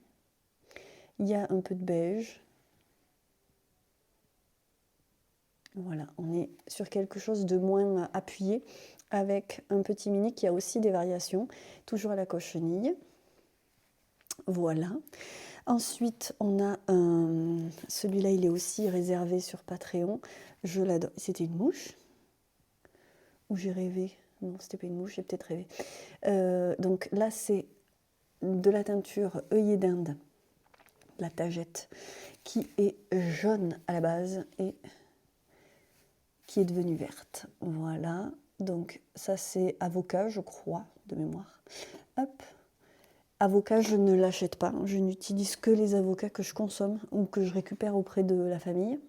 [SPEAKER 1] Il y a un peu de beige. Voilà, on est sur quelque chose de moins appuyé, avec un petit mini qui a aussi des variations, toujours à la cochenille. Voilà. Ensuite, on a celui-là, il est aussi réservé sur Patreon. Je l'adore. C'était une mouche? Ou j'ai rêvé? Non, c'était pas une mouche, j'ai peut-être rêvé. Donc là, c'est de la teinture œillet d'Inde, la tagette, qui est jaune à la base et qui est devenue verte. Voilà. Donc ça, c'est avocat, je crois, de mémoire. Hop. Avocat, je ne l'achète pas. Je n'utilise que les avocats que je consomme ou que je récupère auprès de la famille.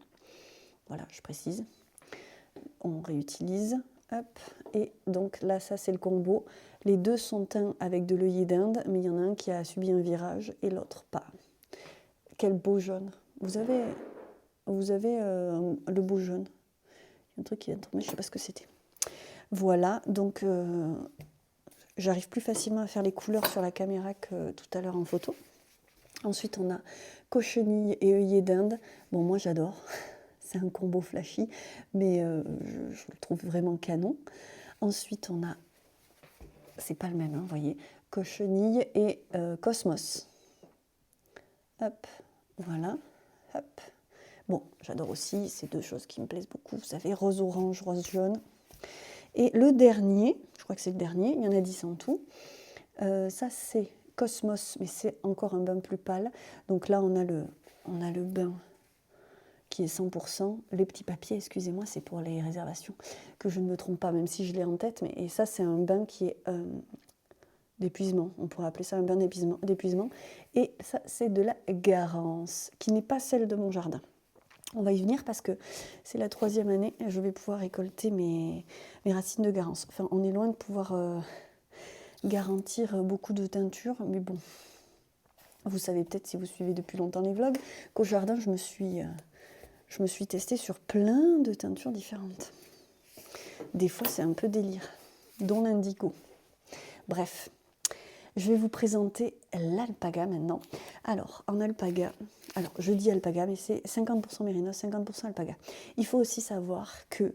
[SPEAKER 1] Voilà, je précise. On réutilise. Hop. Et donc là, ça, c'est le combo. Les deux sont teints avec de l'œillet d'Inde, mais il y en a un qui a subi un virage et l'autre pas. Quel beau jaune. Vous avez le beau jaune. Il y a un truc qui vient de tomber, je ne sais pas ce que c'était. Voilà, donc j'arrive plus facilement à faire les couleurs sur la caméra que tout à l'heure en photo. Ensuite, on a cochenille et œillet d'Inde. Bon, moi, j'adore. C'est un combo flashy, mais je le trouve vraiment canon. Ensuite, on a... C'est pas le même, hein, vous voyez. Cochenille et cosmos. Hop, voilà. Hop. Bon, j'adore aussi ces deux choses qui me plaisent beaucoup. Vous savez, rose orange, rose jaune. Et le dernier, je crois que c'est le dernier, il y en a 10 en tout. Ça, c'est Cosmos, mais c'est encore un bain plus pâle. Donc là, on a le bain qui est 100%. Les petits papiers, excusez-moi, c'est pour les réservations, que je ne me trompe pas, même si je l'ai en tête. Et ça, c'est un bain qui est d'épuisement. On pourrait appeler ça un bain d'épuisement. Et ça, c'est de la Garance, qui n'est pas celle de mon jardin. On va y venir parce que c'est la 3e année et je vais pouvoir récolter mes racines de Garance. Enfin, on est loin de pouvoir garantir beaucoup de teintures, mais bon, vous savez peut-être si vous suivez depuis longtemps les vlogs qu'au jardin, je me suis testée sur plein de teintures différentes. Des fois, c'est un peu délire, dont l'indigo. Bref, je vais vous présenter l'alpaga maintenant. Alors, en alpaga, je dis alpaga, mais c'est 50% mérinos, 50% alpaga. Il faut aussi savoir que,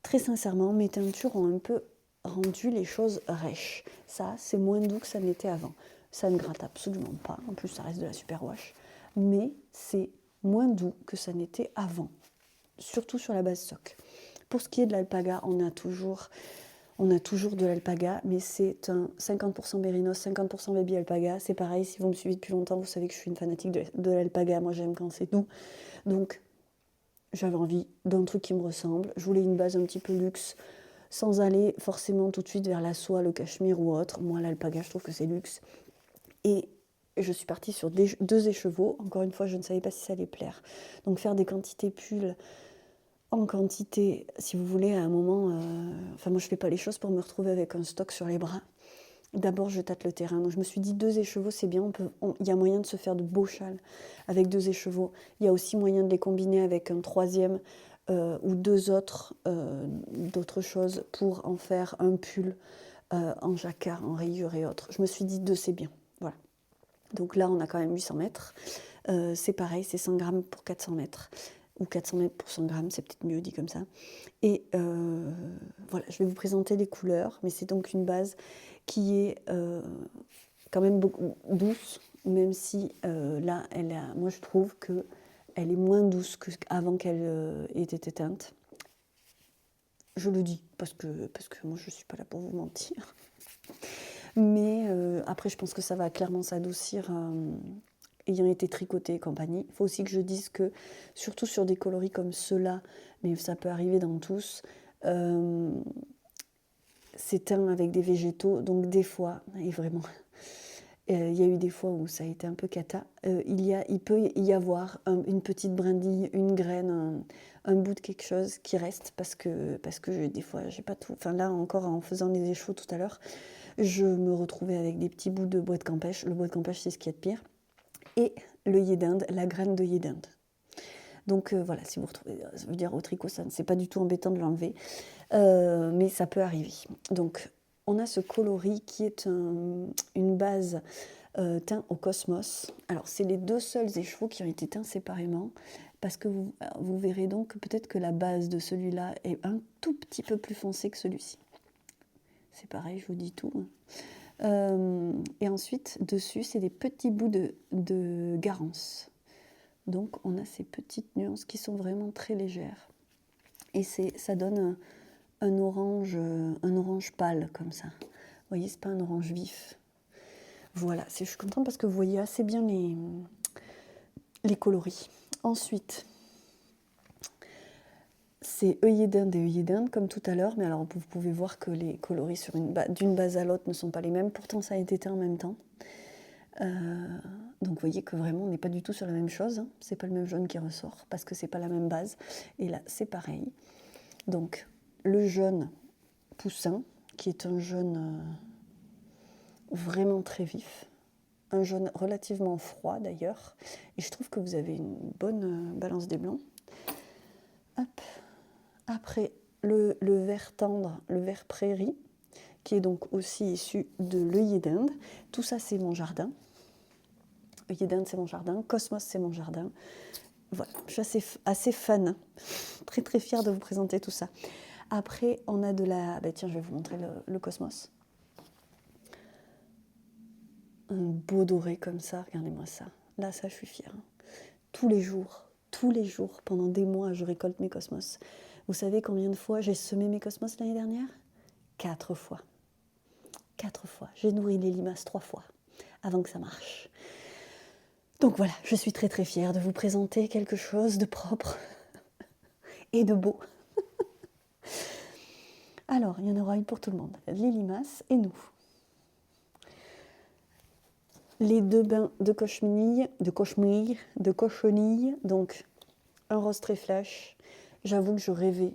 [SPEAKER 1] très sincèrement, mes teintures ont un peu rendu les choses rêches. Ça, c'est moins doux que ça l'était avant. Ça ne gratte absolument pas. En plus, ça reste de la superwash. Mais c'est moins doux que ça n'était avant. Surtout sur la base soc. Pour ce qui est de l'alpaga, on a toujours de l'alpaga, mais c'est un 50% Mérinos, 50% Baby Alpaga. C'est pareil, si vous me suivez depuis longtemps, vous savez que je suis une fanatique de l'alpaga. Moi, j'aime quand c'est doux. Donc, j'avais envie d'un truc qui me ressemble. Je voulais une base un petit peu luxe, sans aller forcément tout de suite vers la soie, le cachemire ou autre. Moi, l'alpaga, je trouve que c'est luxe. Et je suis partie sur 2 écheveaux. Encore une fois, je ne savais pas si ça allait plaire. Donc, faire des quantités pulls en quantité, si vous voulez, à un moment... moi, je ne fais pas les choses pour me retrouver avec un stock sur les bras. D'abord, je tâte le terrain. Donc, je me suis dit, 2 écheveaux, c'est bien. Il y a moyen de se faire de beaux châles avec 2 écheveaux. Il y a aussi moyen de les combiner avec un troisième ou 2 autres d'autres choses pour en faire un pull en jacquard, en rayures et autres. Je me suis dit, 2, c'est bien. Voilà. Donc là, on a quand même 800 mètres. C'est pareil, c'est 100 grammes pour 400 mètres. Ou 400 mètres pour 100 grammes, c'est peut-être mieux dit comme ça. Et voilà, je vais vous présenter les couleurs, mais c'est donc une base qui est quand même beaucoup douce, même si là, moi je trouve qu'elle est moins douce qu'avant qu'elle ait été teinte. Je le dis, parce que moi je ne suis pas là pour vous mentir. Mais après, je pense que ça va clairement s'adoucir ayant été tricoté et compagnie. Il faut aussi que je dise que, surtout sur des coloris comme ceux-là, mais ça peut arriver dans tous, c'est teint avec des végétaux, donc des fois, et vraiment, il y a eu des fois où ça a été un peu cata, il peut y avoir une petite brindille, une graine, un bout de quelque chose qui reste, parce que des fois, j'ai pas tout... Enfin là, encore en faisant les échauds tout à l'heure, je me retrouvais avec des petits bouts de bois de campèche. Le bois de campèche, c'est ce qu'il y a de pire. Et l'œillet d'Inde, la graine d'œillet d'Inde. Donc voilà, si vous retrouvez, ça veut dire au tricot, ça c'est pas du tout embêtant de l'enlever, mais ça peut arriver. Donc on a ce coloris qui est une base teint au cosmos. Alors c'est les 2 seuls écheveaux qui ont été teints séparément, parce que vous verrez donc peut-être que la base de celui-là est un tout petit peu plus foncée que celui-ci. C'est pareil, je vous dis tout. Et ensuite, dessus, c'est des petits bouts de garance. Donc, on a ces petites nuances qui sont vraiment très légères. Et ça donne un orange pâle, comme ça. Vous voyez, c'est pas un orange vif. Voilà, je suis contente parce que vous voyez assez bien les coloris. Ensuite, c'est œillet d'Inde et œillet d'Inde, comme tout à l'heure, mais alors vous pouvez voir que les coloris d'une base à l'autre ne sont pas les mêmes, pourtant ça a été teint en même temps. Donc vous voyez que vraiment on n'est pas du tout sur la même chose, hein. C'est pas le même jaune qui ressort, parce que c'est pas la même base, et là c'est pareil. Donc le jaune poussin, qui est un jaune vraiment très vif, un jaune relativement froid d'ailleurs, et je trouve que vous avez une bonne balance des blancs. Hop. Après, le vert tendre, le vert prairie, qui est donc aussi issu de l'œillet d'Inde. Tout ça, c'est mon jardin. Œillet d'Inde, c'est mon jardin. Cosmos, c'est mon jardin. Voilà, je suis assez fan. Très, très fière de vous présenter tout ça. Après, on a de la... tiens, je vais vous montrer le Cosmos. Un beau doré comme ça, regardez-moi ça. Là, ça, je suis fière. Tous les jours, pendant des mois, je récolte mes Cosmos. Vous savez combien de fois j'ai semé mes Cosmos l'année dernière ? 4 fois. 4 fois. J'ai nourri les limaces 3 fois avant que ça marche. Donc voilà, je suis très très fière de vous présenter quelque chose de propre et de beau. Alors, il y en aura une pour tout le monde. Les limaces et nous. Les 2 bains de cochonille, donc un rose très flash. J'avoue que je rêvais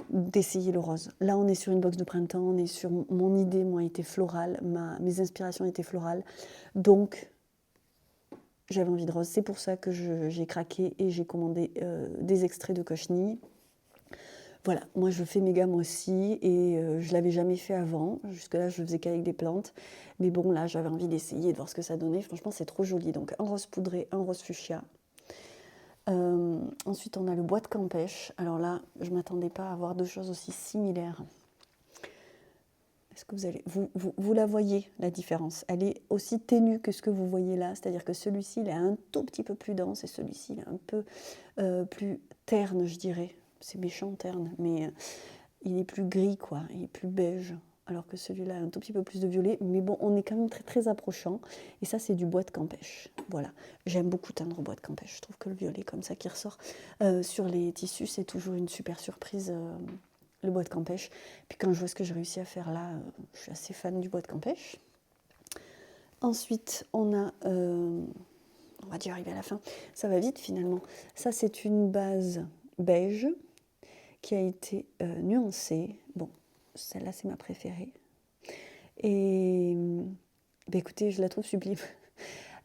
[SPEAKER 1] d'essayer le rose. Là, on est sur une box de printemps, on est sur mon idée, moi, était florale, mes inspirations étaient florales. Donc, j'avais envie de rose. C'est pour ça que j'ai craqué et j'ai commandé des extraits de cochenille. Voilà, moi je fais mes gammes aussi et je l'avais jamais fait avant. Jusque-là, je faisais qu'avec des plantes. Mais bon, là, j'avais envie d'essayer, de voir ce que ça donnait. Franchement, c'est trop joli. Donc, un rose poudré, un rose fuchsia. Ensuite, on a le bois de campèche. Alors là, je ne m'attendais pas à avoir 2 choses aussi similaires. Est-ce que vous la voyez, la différence? Elle est aussi ténue que ce que vous voyez là, c'est-à-dire que celui-ci, il est un tout petit peu plus dense et celui-ci, il est un peu plus terne, je dirais. C'est méchant, terne, mais il est plus gris, quoi, il est plus beige. Alors que celui-là a un tout petit peu plus de violet, mais bon, on est quand même très très approchant. Et ça, c'est du bois de Campèche. Voilà, j'aime beaucoup teindre au bois de Campèche. Je trouve que le violet comme ça qui ressort sur les tissus, c'est toujours une super surprise. Le bois de Campèche. Puis quand je vois ce que j'ai réussi à faire là, je suis assez fan du bois de Campèche. Ensuite, on va dire arriver à la fin, ça va vite finalement. Ça, c'est une base beige qui a été nuancée. Bon, celle-là, c'est ma préférée. Et écoutez, je la trouve sublime.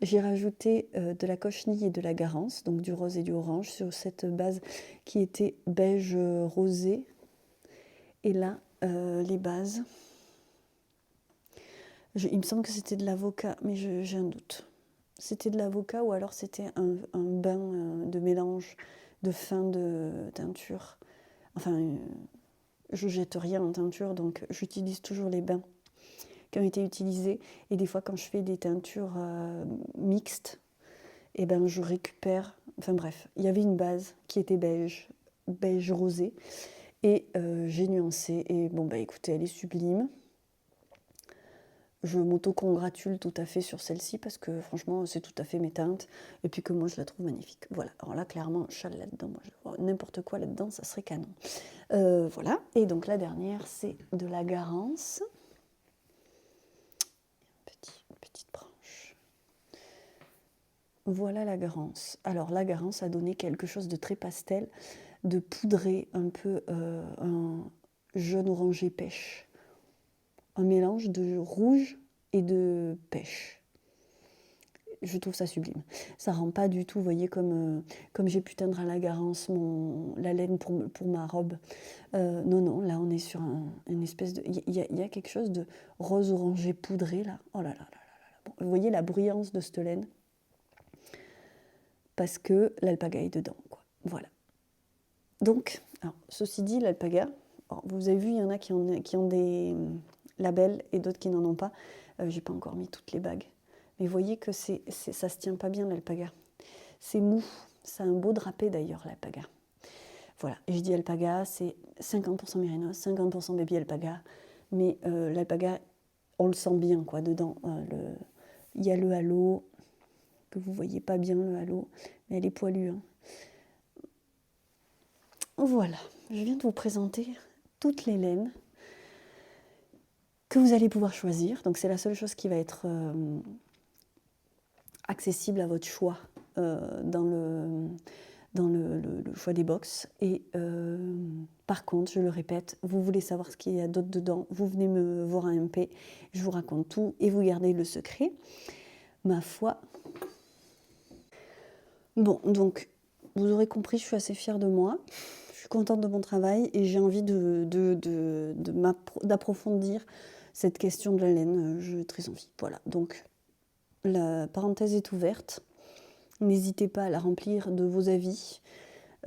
[SPEAKER 1] J'ai rajouté de la cochenille et de la garance, donc du rose et du orange, sur cette base qui était beige rosé. Et là, les bases, il me semble que c'était de l'avocat, mais j'ai un doute. C'était de l'avocat ou alors c'était un bain de mélange de fin de teinture. Enfin, je jette rien en teinture, donc j'utilise toujours les bains qui ont été utilisés. Et des fois, quand je fais des teintures mixtes, et ben, je récupère... Enfin bref, il y avait une base qui était beige rosé. Et j'ai nuancé. Et bon, bah écoutez, elle est sublime. Je m'auto-congratule tout à fait sur celle-ci parce que franchement, c'est tout à fait mes teintes. Et puis que moi, je la trouve magnifique. Voilà. Alors là, clairement, châle là-dedans. Moi, je vois n'importe quoi là-dedans, ça serait canon. Voilà. Et donc la dernière, c'est de la Garance. Petite branche. Voilà la Garance. Alors la Garance a donné quelque chose de très pastel, de poudré, un peu un jaune orangé pêche. Un mélange de rouge et de pêche. Je trouve ça sublime. Ça rend pas du tout, vous voyez, comme j'ai pu teindre à la Garance la laine pour ma robe. Non, là on est sur une espèce de... Il y a quelque chose de rose orangé poudré là. Oh là là là là là. Bon, vous voyez la brillance de cette laine? Parce que l'alpaga est dedans, quoi. Voilà. Donc, alors, ceci dit, l'alpaga, vous avez vu, il y en a qui ont des labels et d'autres qui n'en ont pas. J'ai pas encore mis toutes les bagues. Mais vous voyez que ça se tient pas bien, l'alpaga. C'est mou. Ça a un beau drapé d'ailleurs, l'alpaga. Voilà, et je dis alpaga, c'est 50% mérinos, 50% baby alpaga. Mais l'alpaga, on le sent bien, quoi, dedans. Il y a le halo, que vous voyez pas bien, le halo, mais elle est poilue, hein. Voilà, je viens de vous présenter toutes les laines que vous allez pouvoir choisir. Donc c'est la seule chose qui va être accessible à votre choix dans le choix des box. Et par contre, je le répète, vous voulez savoir ce qu'il y a d'autre dedans, vous venez me voir un MP, je vous raconte tout et vous gardez le secret. Ma foi. Bon, donc, vous aurez compris, je suis assez fière de moi. Je suis contente de mon travail et j'ai envie d'approfondir cette question de la laine. J'ai très envie. Voilà, donc la parenthèse est ouverte. N'hésitez pas à la remplir de vos avis.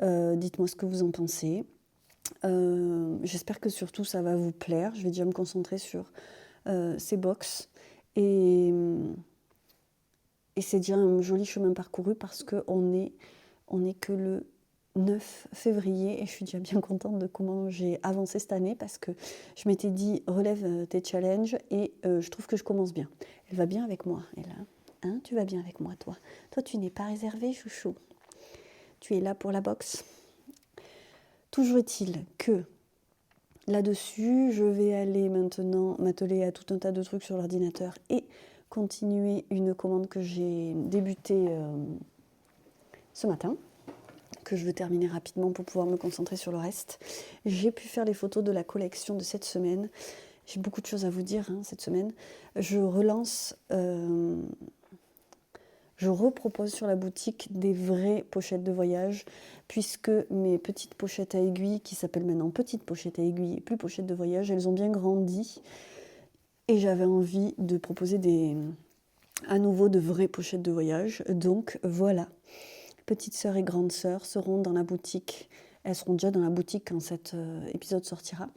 [SPEAKER 1] Dites-moi ce que vous en pensez. J'espère que surtout ça va vous plaire. Je vais déjà me concentrer sur ces box. Et c'est déjà un joli chemin parcouru parce qu'on n'est que le 9 février et je suis déjà bien contente de comment j'ai avancé cette année parce que je m'étais dit relève tes challenges et je trouve que je commence bien. Elle va bien avec moi, elle, hein, tu vas bien avec moi, toi. Toi, tu n'es pas réservé, chouchou. Tu es là pour la boxe. Toujours est-il que là-dessus, je vais aller maintenant m'atteler à tout un tas de trucs sur l'ordinateur et continuer une commande que j'ai débutée ce matin, que je veux terminer rapidement pour pouvoir me concentrer sur le reste. J'ai pu faire les photos de la collection de cette semaine. J'ai beaucoup de choses à vous dire cette semaine. Je relance, je repropose sur la boutique des vraies pochettes de voyage, puisque mes petites pochettes à aiguilles, qui s'appellent maintenant petites pochettes à aiguilles et plus pochettes de voyage, elles ont bien grandi. Et j'avais envie de proposer à nouveau de vraies pochettes de voyage. Donc voilà, petite sœur et grande sœur seront dans la boutique. Elles seront déjà dans la boutique quand cet épisode sortira.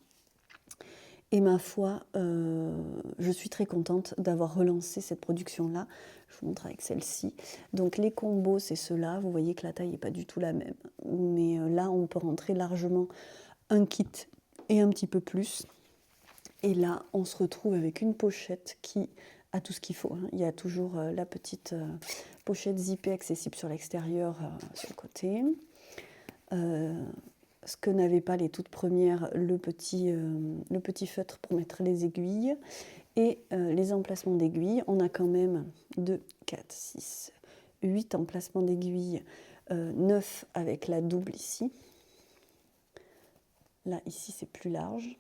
[SPEAKER 1] Et ma foi, je suis très contente d'avoir relancé cette production-là. Je vous montre avec celle-ci. Donc les combos, c'est ceux-là. Vous voyez que la taille n'est pas du tout la même. Mais là, on peut rentrer largement un kit et un petit peu plus. Et là, on se retrouve avec une pochette qui a tout ce qu'il faut. Il y a toujours la petite pochette zippée accessible sur l'extérieur, sur le côté. Ce que n'avaient pas les toutes premières, le petit feutre pour mettre les aiguilles. Et les emplacements d'aiguilles, on a quand même 2, 4, 6, 8 emplacements d'aiguilles, 9 avec la double ici. Là, ici, c'est plus large.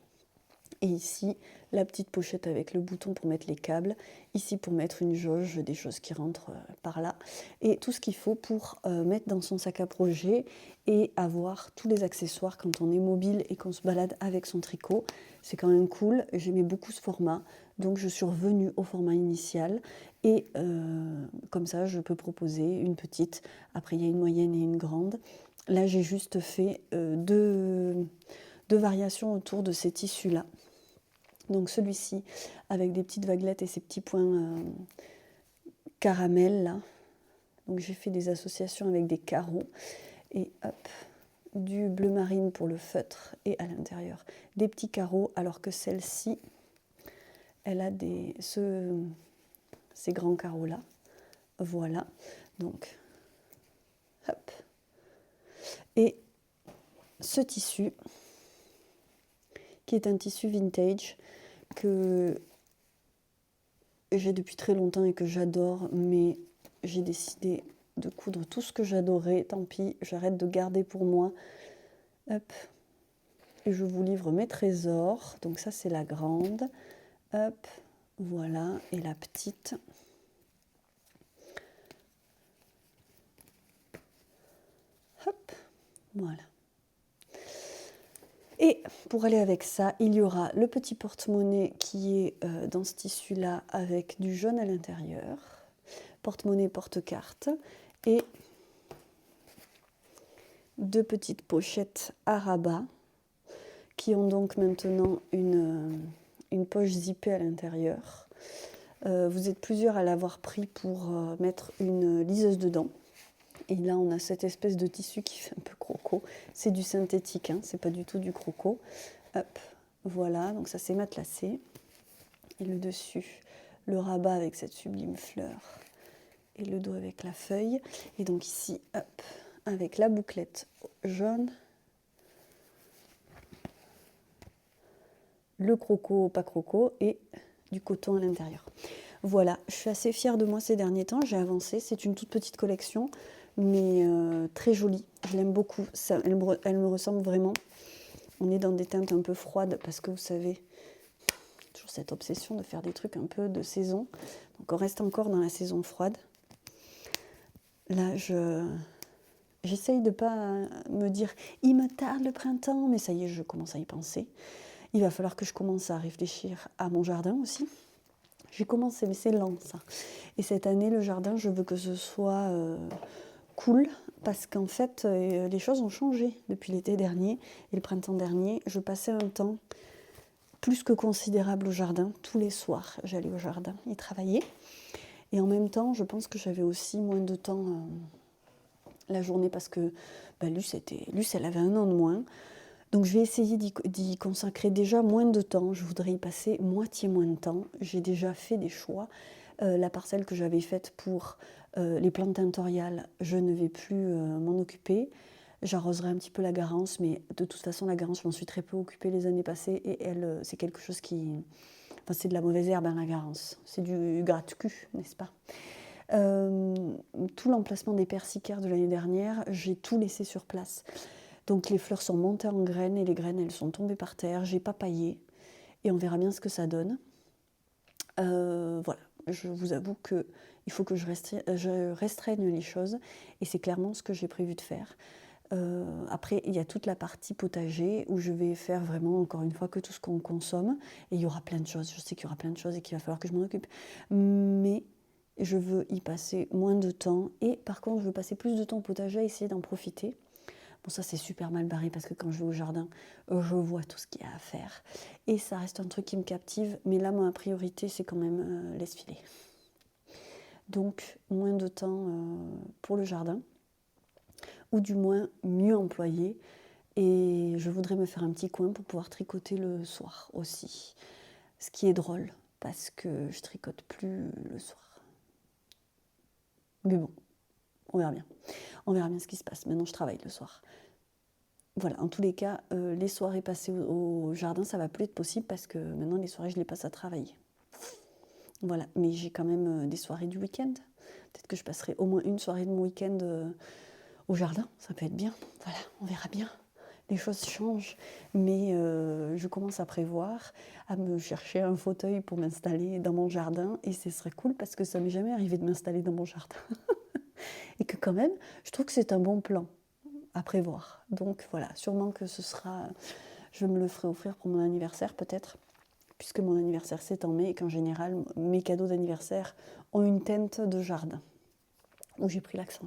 [SPEAKER 1] Et ici, la petite pochette avec le bouton pour mettre les câbles. Ici, pour mettre une jauge, des choses qui rentrent par là. Et tout ce qu'il faut pour mettre dans son sac à projet et avoir tous les accessoires quand on est mobile et qu'on se balade avec son tricot. C'est quand même cool. J'aimais beaucoup ce format. Donc, je suis revenue au format initial. Et comme ça, je peux proposer une petite. Après, il y a une moyenne et une grande. Là, j'ai juste fait deux variations autour de ces tissus-là. Donc celui-ci avec des petites vaguelettes et ces petits points caramel là. Donc j'ai fait des associations avec des carreaux et hop, du bleu marine pour le feutre et à l'intérieur des petits carreaux, alors que celle-ci, elle a ces grands carreaux là. Voilà, donc hop. Et ce tissu qui est un tissu vintage que j'ai depuis très longtemps et que j'adore, mais j'ai décidé de coudre tout ce que j'adorais. Tant pis, j'arrête de garder pour moi. Hop. Et je vous livre mes trésors. Donc ça, c'est la grande. Hop, voilà. Et la petite. Hop, voilà. Et pour aller avec ça, il y aura le petit porte-monnaie qui est dans ce tissu-là avec du jaune à l'intérieur. Porte-monnaie, porte-carte. Et 2 petites pochettes à rabat qui ont donc maintenant une poche zippée à l'intérieur. Vous êtes plusieurs à l'avoir pris pour mettre une liseuse dedans. Et là, on a cette espèce de tissu qui fait un peu croco. C'est du synthétique, hein, c'est pas du tout du croco. Hop, voilà, donc ça c'est matelassé. Et le dessus, le rabat avec cette sublime fleur. Et le dos avec la feuille. Et donc ici, hop, avec la bouclette jaune. Le croco, pas croco, et du coton à l'intérieur. Voilà, je suis assez fière de moi ces derniers temps, j'ai avancé. C'est une toute petite collection, mais très jolie. Je l'aime beaucoup, elle me ressemble vraiment. On est dans des teintes un peu froides parce que vous savez, toujours cette obsession de faire des trucs un peu de saison. Donc on reste encore dans la saison froide. Là, j'essaye de ne pas me dire « il me tarde le printemps », mais ça y est, je commence à y penser. Il va falloir que je commence à réfléchir à mon jardin aussi. J'ai commencé, mais c'est lent ça. Et cette année, le jardin, je veux que ce soit cool, parce qu'en fait, les choses ont changé depuis l'été dernier et le printemps dernier. Je passais un temps plus que considérable au jardin. Tous les soirs, j'allais au jardin y travailler. Et en même temps, je pense que j'avais aussi moins de temps la journée, parce que Luce, elle avait 1 an de moins. Donc je vais essayer d'y consacrer déjà moins de temps. Je voudrais y passer moitié moins de temps. J'ai déjà fait des choix. La parcelle que j'avais faite pour les plantes tintoriales, je ne vais plus m'en occuper. J'arroserai un petit peu la garance, mais de toute façon, la garance, je m'en suis très peu occupée les années passées. Et elle, c'est quelque chose qui... Enfin, c'est de la mauvaise herbe, hein, la garance. C'est du gratte-cul, n'est-ce pas ? Tout l'emplacement des persicaires de l'année dernière, j'ai tout laissé sur place. Donc les fleurs sont montées en graines et les graines, elles sont tombées par terre. J'ai pas paillé et on verra bien ce que ça donne. Voilà, je vous avoue qu'il faut que je restreigne les choses et c'est clairement ce que j'ai prévu de faire. Après, il y a toute la partie potager où je vais faire vraiment, encore une fois, que tout ce qu'on consomme. Et il y aura plein de choses, je sais qu'il y aura plein de choses et qu'il va falloir que je m'en occupe. Mais je veux y passer moins de temps et par contre, je veux passer plus de temps au potager, essayer d'en profiter. Bon, ça c'est super mal barré parce que quand je vais au jardin, je vois tout ce qu'il y a à faire. Et ça reste un truc qui me captive, mais là, ma priorité, c'est quand même l'esfiler. Donc, moins de temps pour le jardin, ou du moins mieux employé. Et je voudrais me faire un petit coin pour pouvoir tricoter le soir aussi. Ce qui est drôle, parce que je tricote plus le soir. Mais bon, on verra bien. On verra bien ce qui se passe. Maintenant, je travaille le soir. Voilà, en tous les cas, les soirées passées au jardin, ça va plus être possible parce que maintenant, les soirées, je les passe à travailler. Voilà, mais j'ai quand même des soirées du week-end. Peut-être que je passerai au moins une soirée de mon week-end au jardin, ça peut être bien. Voilà, on verra bien. Les choses changent, mais je commence à prévoir, à me chercher un fauteuil pour m'installer dans mon jardin, et ce serait cool parce que ça m'est jamais arrivé de m'installer dans mon jardin. Et que quand même, je trouve que c'est un bon plan à prévoir. Donc voilà, sûrement que ce sera, je me le ferai offrir pour mon anniversaire peut-être, puisque mon anniversaire c'est en mai et qu'en général, mes cadeaux d'anniversaire ont une teinte de jardin, où j'ai pris l'accent.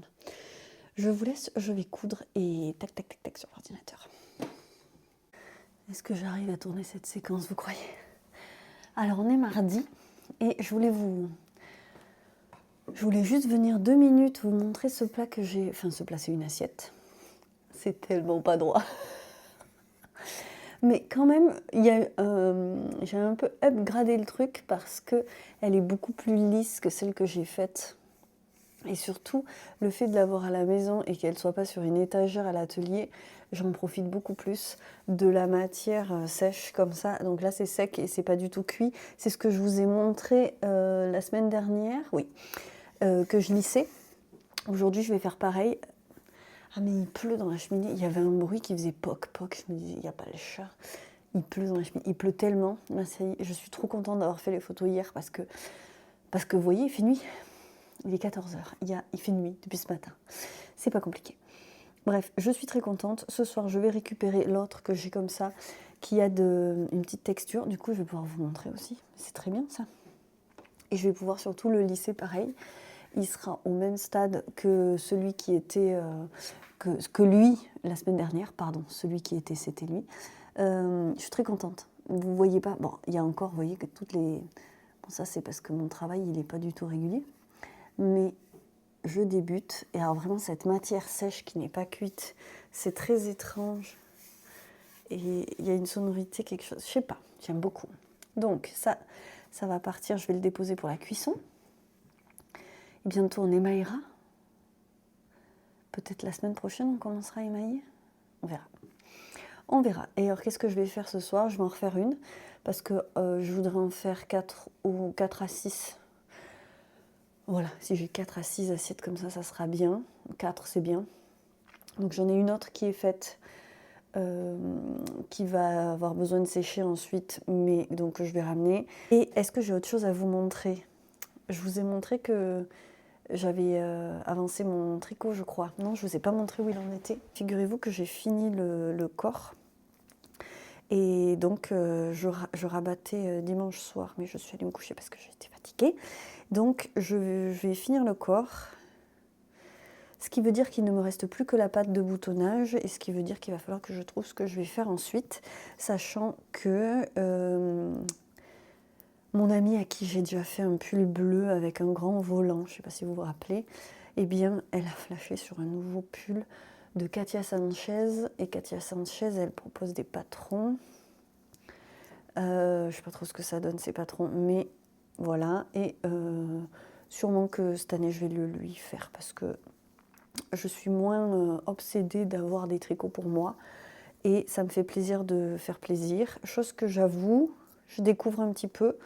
[SPEAKER 1] Je vous laisse, je vais coudre et tac tac tac tac sur l'ordinateur. Est-ce que j'arrive à tourner cette séquence, vous croyez? Alors on est mardi et je voulais juste venir 2 minutes vous montrer ce plat que j'ai... Enfin ce plat c'est une assiette. C'est tellement pas droit. Mais quand même, j'ai un peu upgradé le truc parce qu'elle est beaucoup plus lisse que celle que j'ai faite. Et surtout, le fait de l'avoir à la maison et qu'elle ne soit pas sur une étagère à l'atelier, j'en profite beaucoup plus de la matière sèche comme ça. Donc là, c'est sec et c'est pas du tout cuit. C'est ce que je vous ai montré la semaine dernière, oui, que je lissais. Aujourd'hui, je vais faire pareil. Ah mais il pleut dans la cheminée. Il y avait un bruit qui faisait poc poc. Je me disais, il n'y a pas le chat. Il pleut dans la cheminée. Il pleut tellement. Là, ça y est, je suis trop contente d'avoir fait les photos hier parce que vous voyez, il fait nuit. Il est 14h, il fait nuit depuis ce matin. C'est pas compliqué. Bref, je suis très contente. Ce soir, je vais récupérer l'autre que j'ai comme ça, qui a une petite texture. Du coup, je vais pouvoir vous montrer aussi. C'est très bien ça. Et je vais pouvoir surtout le lisser pareil. Il sera au même stade que celui qui était... que lui, la semaine dernière, pardon, celui qui était, c'était lui. Je suis très contente. Vous voyez pas... Bon, il y a encore, vous voyez que toutes les... Bon, ça, c'est parce que mon travail, il n'est pas du tout régulier. Mais je débute, et alors vraiment cette matière sèche qui n'est pas cuite, c'est très étrange. Et il y a une sonorité, quelque chose, je sais pas, j'aime beaucoup. Donc ça va partir, je vais le déposer pour la cuisson. Et bientôt on émaillera. Peut-être la semaine prochaine on commencera à émailler. On verra. On verra. Et alors qu'est-ce que je vais faire ce soir? Je vais en refaire une, parce que je voudrais en faire 4 à 6. Voilà, si j'ai 4 à 6 assiettes comme ça sera bien. 4, c'est bien. Donc j'en ai une autre qui est faite, qui va avoir besoin de sécher ensuite, mais donc je vais ramener. Et est-ce que j'ai autre chose à vous montrer? Je vous ai montré que j'avais avancé mon tricot, je crois. Non, je ne vous ai pas montré où il en était. Figurez-vous que j'ai fini le corps. Et donc je rabattais dimanche soir, mais je suis allée me coucher parce que j'étais fatiguée. Donc je vais finir le corps, ce qui veut dire qu'il ne me reste plus que la patte de boutonnage, et ce qui veut dire qu'il va falloir que je trouve ce que je vais faire ensuite, sachant que mon amie à qui j'ai déjà fait un pull bleu avec un grand volant, je ne sais pas si vous vous rappelez, eh bien elle a flashé sur un nouveau pull de Katia Sanchez, et Katia Sanchez, elle propose des patrons. Je ne sais pas trop ce que ça donne ces patrons, mais voilà, et sûrement que cette année je vais le lui faire parce que je suis moins obsédée d'avoir des tricots pour moi et ça me fait plaisir de faire plaisir, chose que j'avoue, je découvre un petit peu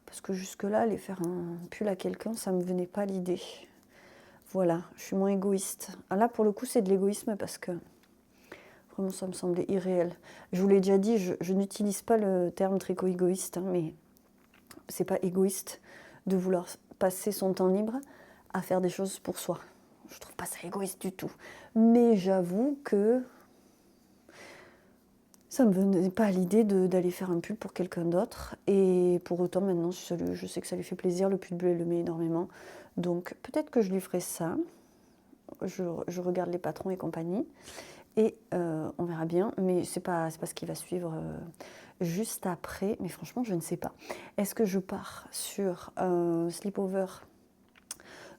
[SPEAKER 1] parce que jusque-là, aller faire un pull à quelqu'un, ça ne me venait pas l'idée. Voilà, je suis moins égoïste. Ah là, pour le coup, c'est de l'égoïsme parce que vraiment, ça me semblait irréel. Je vous l'ai déjà dit, je n'utilise pas le terme tricot égoïste, hein, mais c'est pas égoïste de vouloir passer son temps libre à faire des choses pour soi. Je trouve pas ça égoïste du tout. Mais j'avoue que ça me venait pas à l'idée d'aller faire un pull pour quelqu'un d'autre. Et pour autant, maintenant, je sais que ça lui fait plaisir. Le pull bleu, elle le met énormément. Donc peut-être que je lui ferai ça. Je regarde les patrons et compagnie. Et on verra bien, mais c'est pas ce qui va suivre juste après. Mais franchement, je ne sais pas. Est-ce que je pars sur un sleepover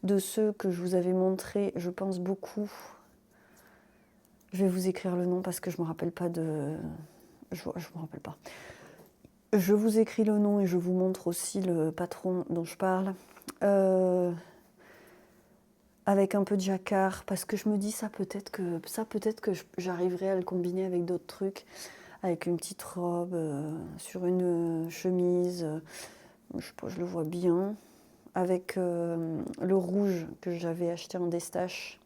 [SPEAKER 1] de ceux que je vous avais montrés, je pense beaucoup. Je vais vous écrire le nom parce que je me rappelle pas de... Je me rappelle pas. Je vous écris le nom et je vous montre aussi le patron dont je parle. Avec un peu de jacquard, parce que je me dis ça peut-être que j'arriverai à le combiner avec d'autres trucs, avec une petite robe, sur une chemise, je sais pas, je le vois bien, avec le rouge que j'avais acheté en Destache,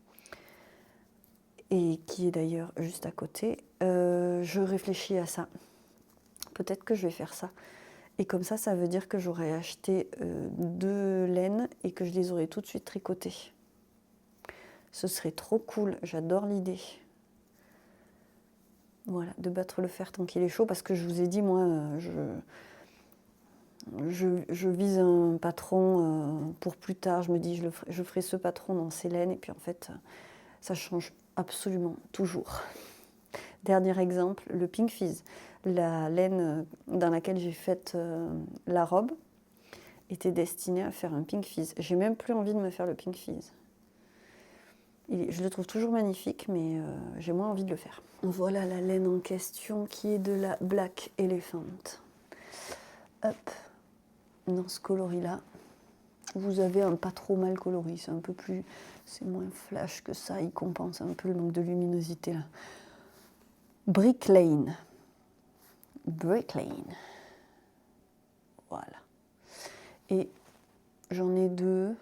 [SPEAKER 1] et qui est d'ailleurs juste à côté. Je réfléchis à ça. Peut-être que je vais faire ça. Et comme ça veut dire que j'aurais acheté 2 laines et que je les aurais tout de suite tricotées. Ce serait trop cool, j'adore l'idée. Voilà, de battre le fer tant qu'il est chaud, parce que je vous ai dit, moi, je vise un patron pour plus tard. Je me dis, je ferai ce patron dans ces laines, et puis en fait, ça change absolument toujours. Dernier exemple, le Pink Fizz. La laine dans laquelle j'ai fait la robe était destinée à faire un Pink Fizz. J'ai même plus envie de me faire le Pink Fizz. Je le trouve toujours magnifique, mais j'ai moins envie de le faire. Voilà la laine en question qui est de la Black Elephant. Hop, dans ce coloris-là. Vous avez un pas trop mal coloris, c'est un peu plus... C'est moins flash que ça, il compense un peu le manque de luminosité là. Brick Lane. Brick Lane. Voilà. Et j'en ai deux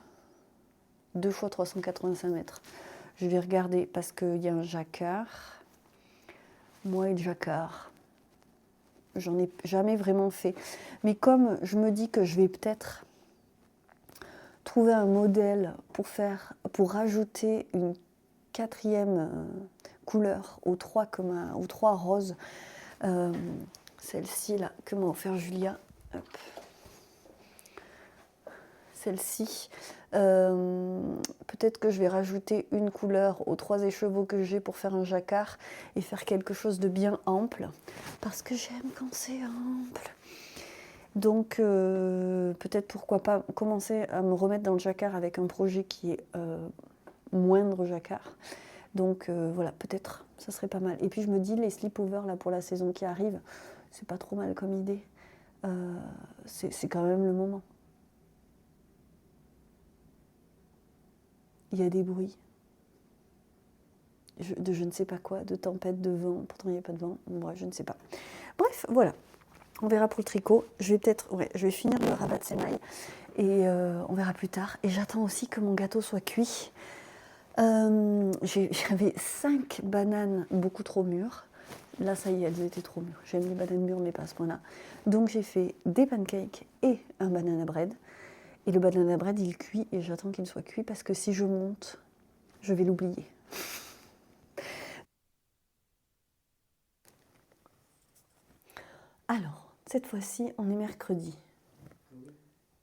[SPEAKER 1] fois 385 mètres. Je vais regarder parce qu'il y a un jacquard. Moi et le jacquard, j'en ai jamais vraiment fait. Mais comme je me dis que je vais peut-être trouver un modèle pour rajouter une 4e couleur aux 3 roses, celle-ci là que m'a offert Julia. Hop. Celle-ci, peut-être que je vais rajouter une couleur aux 3 écheveaux que j'ai pour faire un jacquard et faire quelque chose de bien ample, parce que j'aime quand c'est ample. Donc peut-être pourquoi pas commencer à me remettre dans le jacquard avec un projet qui est moindre jacquard. Donc voilà, peut-être ça serait pas mal. Et puis je me dis, les sleepovers là pour la saison qui arrive, c'est pas trop mal comme idée. C'est quand même le moment. Il y a des bruits de je ne sais pas quoi, de tempête, de vent, pourtant il n'y a pas de vent, bref, je ne sais pas. Bref, voilà, on verra pour le tricot. Je vais finir de rabattre ces mailles et on verra plus tard. Et j'attends aussi que mon gâteau soit cuit. J'avais 5 bananes beaucoup trop mûres. Là, ça y est, elles étaient trop mûres. J'aime les bananes mûres, mais pas à ce point-là. Donc j'ai fait des pancakes et un banana bread. Et le banana bread, il cuit et j'attends qu'il soit cuit parce que si je monte, je vais l'oublier. Alors, cette fois-ci, on est mercredi.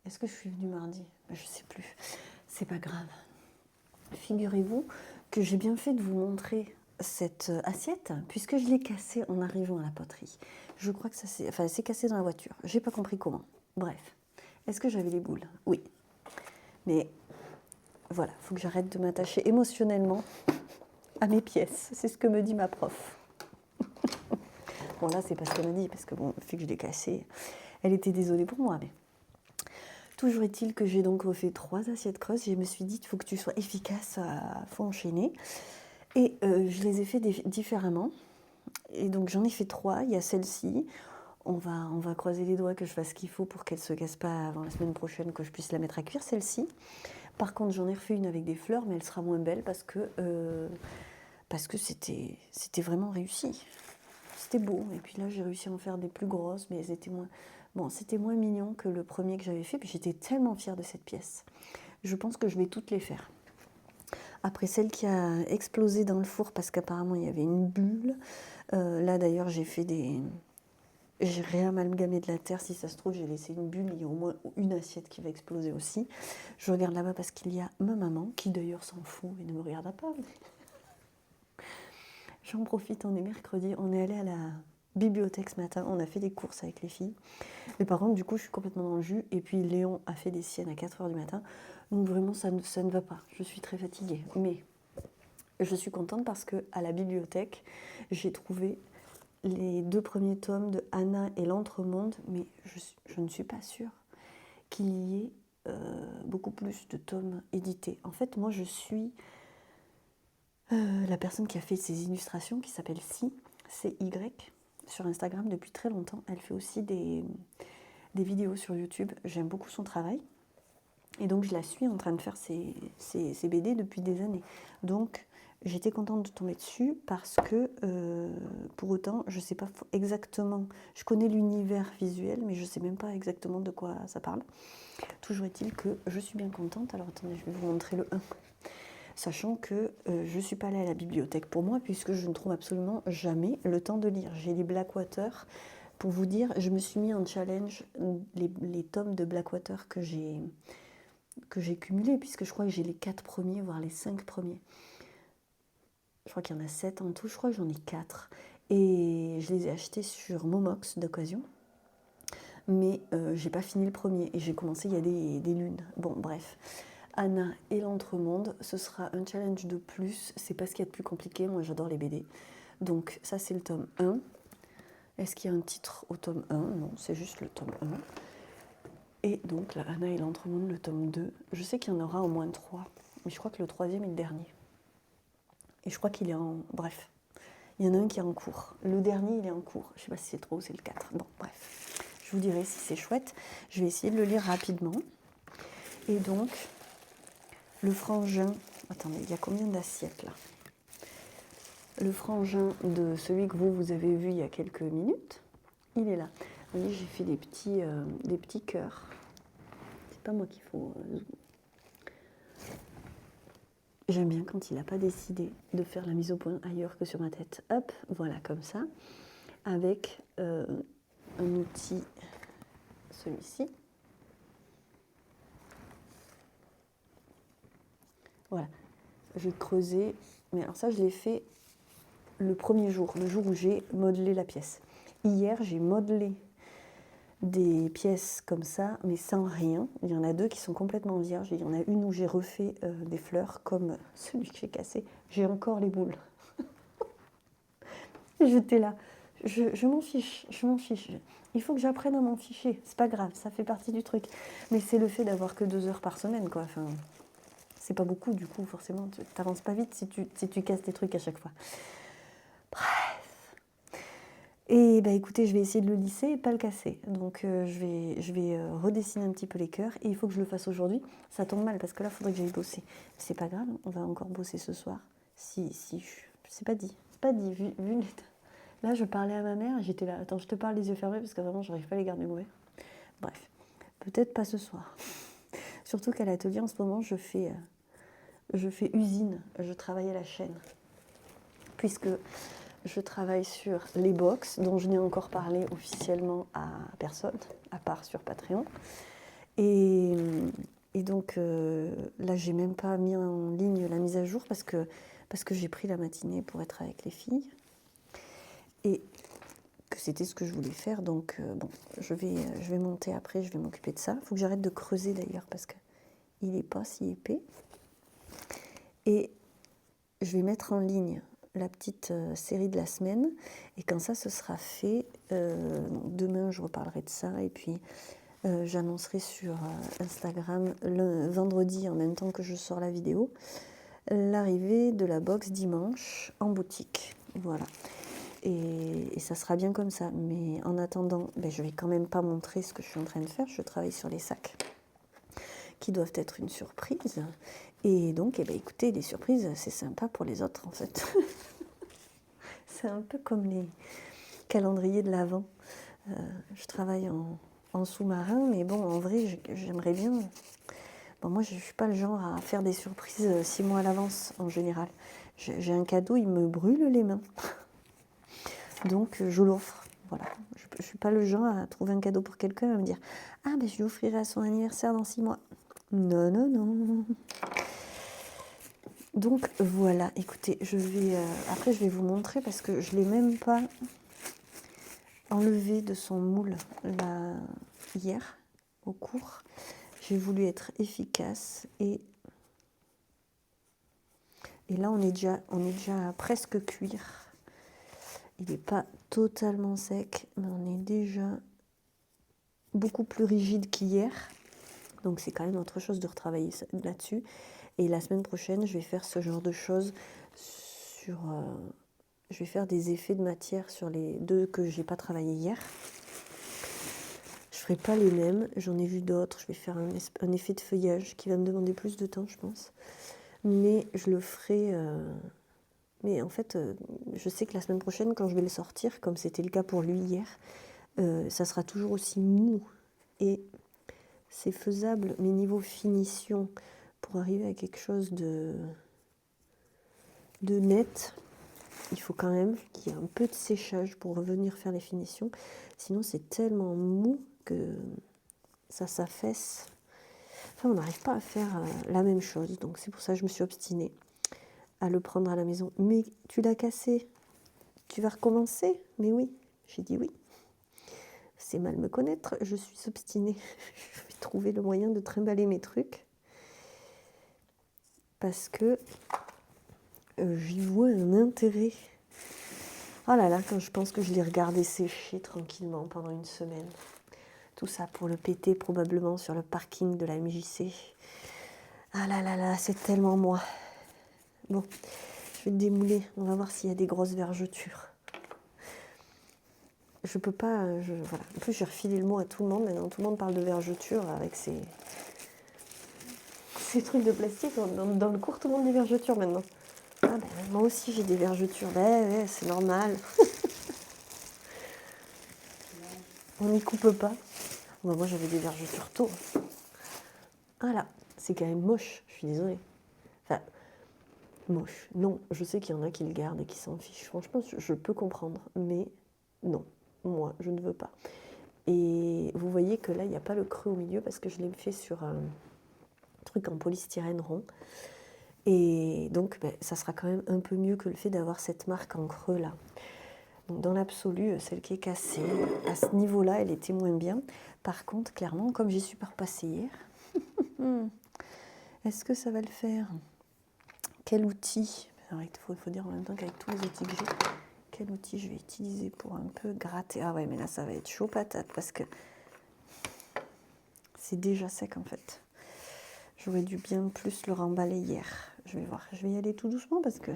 [SPEAKER 1] Est-ce que je suis venue mardi? Je ne sais plus. C'est pas grave. Figurez-vous que j'ai bien fait de vous montrer cette assiette puisque je l'ai cassée en arrivant à la poterie. Je crois que ça c'est cassé dans la voiture. J'ai pas compris comment. Bref. Est-ce que j'avais les boules? Oui. Mais voilà, il faut que j'arrête de m'attacher émotionnellement à mes pièces. C'est ce que me dit ma prof. Bon, là, c'est pas ce qu'elle m'a dit, parce que bon, vu que je l'ai cassée, elle était désolée pour moi. Mais toujours est-il que j'ai donc refait 3 assiettes creuses. Je me suis dit, il faut que tu sois efficace, il faut enchaîner. Et je les ai fait différemment. Et donc, j'en ai fait 3. Il y a celle-ci. On va croiser les doigts que je fasse ce qu'il faut pour qu'elle ne se casse pas avant la semaine prochaine, que je puisse la mettre à cuire, celle-ci. Par contre, j'en ai refait une avec des fleurs, mais elle sera moins belle parce que c'était vraiment réussi. C'était beau. Et puis là, j'ai réussi à en faire des plus grosses, mais elles étaient moins... Bon, c'était moins mignon que le premier que j'avais fait, puis j'étais tellement fière de cette pièce. Je pense que je vais toutes les faire. Après, celle qui a explosé dans le four, parce qu'apparemment, il y avait une bulle. Là, d'ailleurs, j'ai réamalgamé de la terre. Si ça se trouve, j'ai laissé une bulle. Il y a au moins une assiette qui va exploser aussi. Je regarde là-bas parce qu'il y a ma maman, qui d'ailleurs s'en fout et ne me regarde pas. j'en profite, on est mercredi, on est allé à la bibliothèque ce matin, on a fait des courses avec les filles. Mais par contre, du coup, je suis complètement dans le jus. Et puis Léon a fait des siennes à 4h du matin. Donc vraiment, ça ne va pas. Je suis très fatiguée. Mais je suis contente parce qu'à la bibliothèque, j'ai trouvé les 2 premiers tomes de Anna et l'Entremonde. Mais je ne suis pas sûre qu'il y ait beaucoup plus de tomes édités. En fait, moi, je suis la personne qui a fait ces illustrations, qui s'appelle C-Y, sur Instagram depuis très longtemps. Elle fait aussi des vidéos sur YouTube. J'aime beaucoup son travail. Et donc, je la suis en train de faire ses BD depuis des années. Donc, j'étais contente de tomber dessus parce que, pour autant, je ne sais pas exactement... Je connais l'univers visuel, mais je ne sais même pas exactement de quoi ça parle. Toujours est-il que je suis bien contente. Alors, attendez, je vais vous montrer le 1. Sachant que je ne suis pas allée à la bibliothèque pour moi, puisque je ne trouve absolument jamais le temps de lire. J'ai les Blackwater. Pour vous dire, je me suis mis en challenge les tomes de Blackwater que j'ai cumulés, puisque je crois que j'ai les 4 premiers, voire les 5 premiers. Je crois qu'il y en a 7 en tout, je crois que j'en ai 4. Et je les ai achetés sur Momox d'occasion. Mais j'ai pas fini le premier, et j'ai commencé il y a des lunes. Bon, bref. Anna et l'Entremonde, ce sera un challenge de plus. C'est pas ce qu'il y a de plus compliqué, moi j'adore les BD. Donc ça c'est le tome 1. Est-ce qu'il y a un titre au tome 1? Non, c'est juste le tome 1. Et donc là, Anna et l'Entremonde, le tome 2. Je sais qu'il y en aura au moins 3, mais je crois que le 3e est le dernier. Et je crois qu'il est en... Bref, il y en a un qui est en cours. Le dernier, il est en cours. Je sais pas si c'est 3 ou c'est le 4. Bon, bref. Je vous dirai si c'est chouette. Je vais essayer de le lire rapidement. Et donc... Le frangin, attendez, il y a combien d'assiettes là? Le frangin de celui que vous avez vu il y a quelques minutes, il est là. Vous voyez, j'ai fait des petits cœurs. C'est pas moi qu'il faut... J'aime bien quand il n'a pas décidé de faire la mise au point ailleurs que sur ma tête. Hop, voilà, comme ça. Avec un outil, celui-ci. Voilà, j'ai creusé, mais alors ça je l'ai fait le premier jour, le jour où j'ai modelé la pièce. Hier j'ai modelé des pièces comme ça, mais sans rien. Il y en a 2 qui sont complètement vierges, il y en a une où j'ai refait des fleurs comme celui que j'ai cassé. J'ai encore les boules. J'étais là, je m'en fiche, Il faut que j'apprenne à m'en ficher, c'est pas grave, ça fait partie du truc. Mais c'est le fait d'avoir que 2 heures par semaine, quoi. Enfin, c'est pas beaucoup, du coup, forcément, tu t'avances pas vite si tu casses tes trucs à chaque fois. Bref. Et bah écoutez, je vais essayer de le lisser et pas le casser. Donc je vais redessiner un petit peu les cœurs. Et il faut que je le fasse aujourd'hui. Ça tombe mal parce que là, il faudrait que j'aille bosser. C'est pas grave, on va encore bosser ce soir. Si, c'est pas dit. C'est pas dit, vu l'état. Là, je parlais à ma mère, j'étais là. Attends, je te parle les yeux fermés parce que vraiment, j'arrive pas à les garder ouverts. Bref, peut-être pas ce soir. Surtout qu'à l'atelier, en ce moment, je fais usine. Je travaille à la chaîne. Puisque je travaille sur les box, dont je n'ai encore parlé officiellement à personne, à part sur Patreon. Et donc là, j'ai même pas mis en ligne la mise à jour parce que j'ai pris la matinée pour être avec les filles. Et que c'était ce que je voulais faire. Donc bon, je vais monter après, je vais m'occuper de ça. Il faut que j'arrête de creuser d'ailleurs parce qu'il n'est pas si épais. Et je vais mettre en ligne la petite série de la semaine. Et quand ça, ce sera fait, demain, je reparlerai de ça. Et puis, j'annoncerai sur Instagram le vendredi, en même temps que je sors la vidéo, l'arrivée de la box dimanche en boutique. Voilà. Et ça sera bien comme ça. Mais en attendant, je vais quand même pas montrer ce que je suis en train de faire. Je travaille sur les sacs qui doivent être une surprise. Et donc, écoutez, les surprises, c'est sympa pour les autres, en fait. C'est un peu comme les calendriers de l'Avent. Je travaille en sous-marin, mais bon, en vrai, j'aimerais bien... Bon, moi, je ne suis pas le genre à faire des surprises 6 mois à l'avance, en général. J'ai un cadeau, il me brûle les mains. Donc, je l'offre. Voilà. Je ne suis pas le genre à trouver un cadeau pour quelqu'un et à me dire « Ah, je lui offrirai à son anniversaire dans 6 mois. » Non, non, non. Donc voilà, écoutez, je vais après je vais vous montrer parce que je ne l'ai même pas enlevé de son moule là, hier au cours. J'ai voulu être efficace et là on est déjà à presque cuire. Il n'est pas totalement sec, mais on est déjà beaucoup plus rigide qu'hier. Donc c'est quand même autre chose de retravailler là-dessus. Et la semaine prochaine, je vais faire ce genre de choses sur... je vais faire des effets de matière sur les deux que j'ai pas travaillé hier. Je ferai pas les mêmes, j'en ai vu d'autres. Je vais faire un effet de feuillage qui va me demander plus de temps, je pense. Mais je le ferai... Mais en fait, je sais que la semaine prochaine, quand je vais le sortir, comme c'était le cas pour lui hier, ça sera toujours aussi mou. Et c'est faisable, mais niveau finition, pour arriver à quelque chose de net, il faut quand même qu'il y ait un peu de séchage pour revenir faire les finitions. Sinon, c'est tellement mou que ça s'affaisse. Enfin, on n'arrive pas à faire la même chose. Donc, c'est pour ça que je me suis obstinée à le prendre à la maison. Mais tu l'as cassé, tu vas recommencer? Mais oui, j'ai dit oui. C'est mal me connaître, je suis obstinée. Je vais trouver le moyen de trimballer mes trucs. Parce que j'y vois un intérêt. Oh là là, quand je pense que je l'ai regardé sécher tranquillement pendant une semaine. Tout ça pour le péter probablement sur le parking de la MJC. Ah là là là, c'est tellement moi. Bon, je vais le démouler. On va voir s'il y a des grosses vergetures. Je peux pas... voilà. En plus, j'ai refilé le mot à tout le monde. Maintenant, tout le monde parle de vergetures avec ces trucs de plastique. Dans le cours, tout le monde dit vergetures maintenant. Ah ben, moi aussi, j'ai des vergetures. Ben ouais, c'est normal. On n'y coupe pas. Bon, moi, j'avais des vergetures tôt. Voilà, c'est quand même moche, je suis désolée. Enfin, moche. Non, je sais qu'il y en a qui le gardent et qui s'en fichent. Franchement, je peux comprendre. Mais non, moi, je ne veux pas. Et vous voyez que là, il n'y a pas le creux au milieu parce que je l'ai fait sur un truc en polystyrène rond. Et donc, ben, ça sera quand même un peu mieux que le fait d'avoir cette marque en creux là. Donc, dans l'absolu, celle qui est cassée, à ce niveau-là, elle était moins bien. Par contre, clairement, comme j'y suis pas repassée hier, est-ce que ça va le faire? Quel outil? Alors, il faut dire en même temps qu'avec tous les outils que j'ai, quel outil je vais utiliser pour un peu gratter? Ah ouais, mais là, ça va être chaud patate parce que c'est déjà sec en fait. J'aurais dû bien plus le remballer hier. Je vais voir. Je vais y aller tout doucement parce que...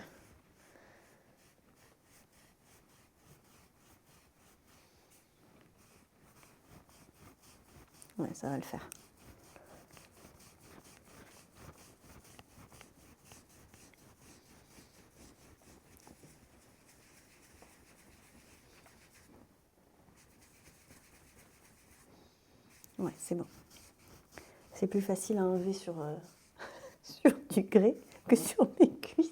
[SPEAKER 1] ouais, ça va le faire. Ouais, c'est bon. C'est plus facile à enlever sur, sur du grès que sur mes cuisses.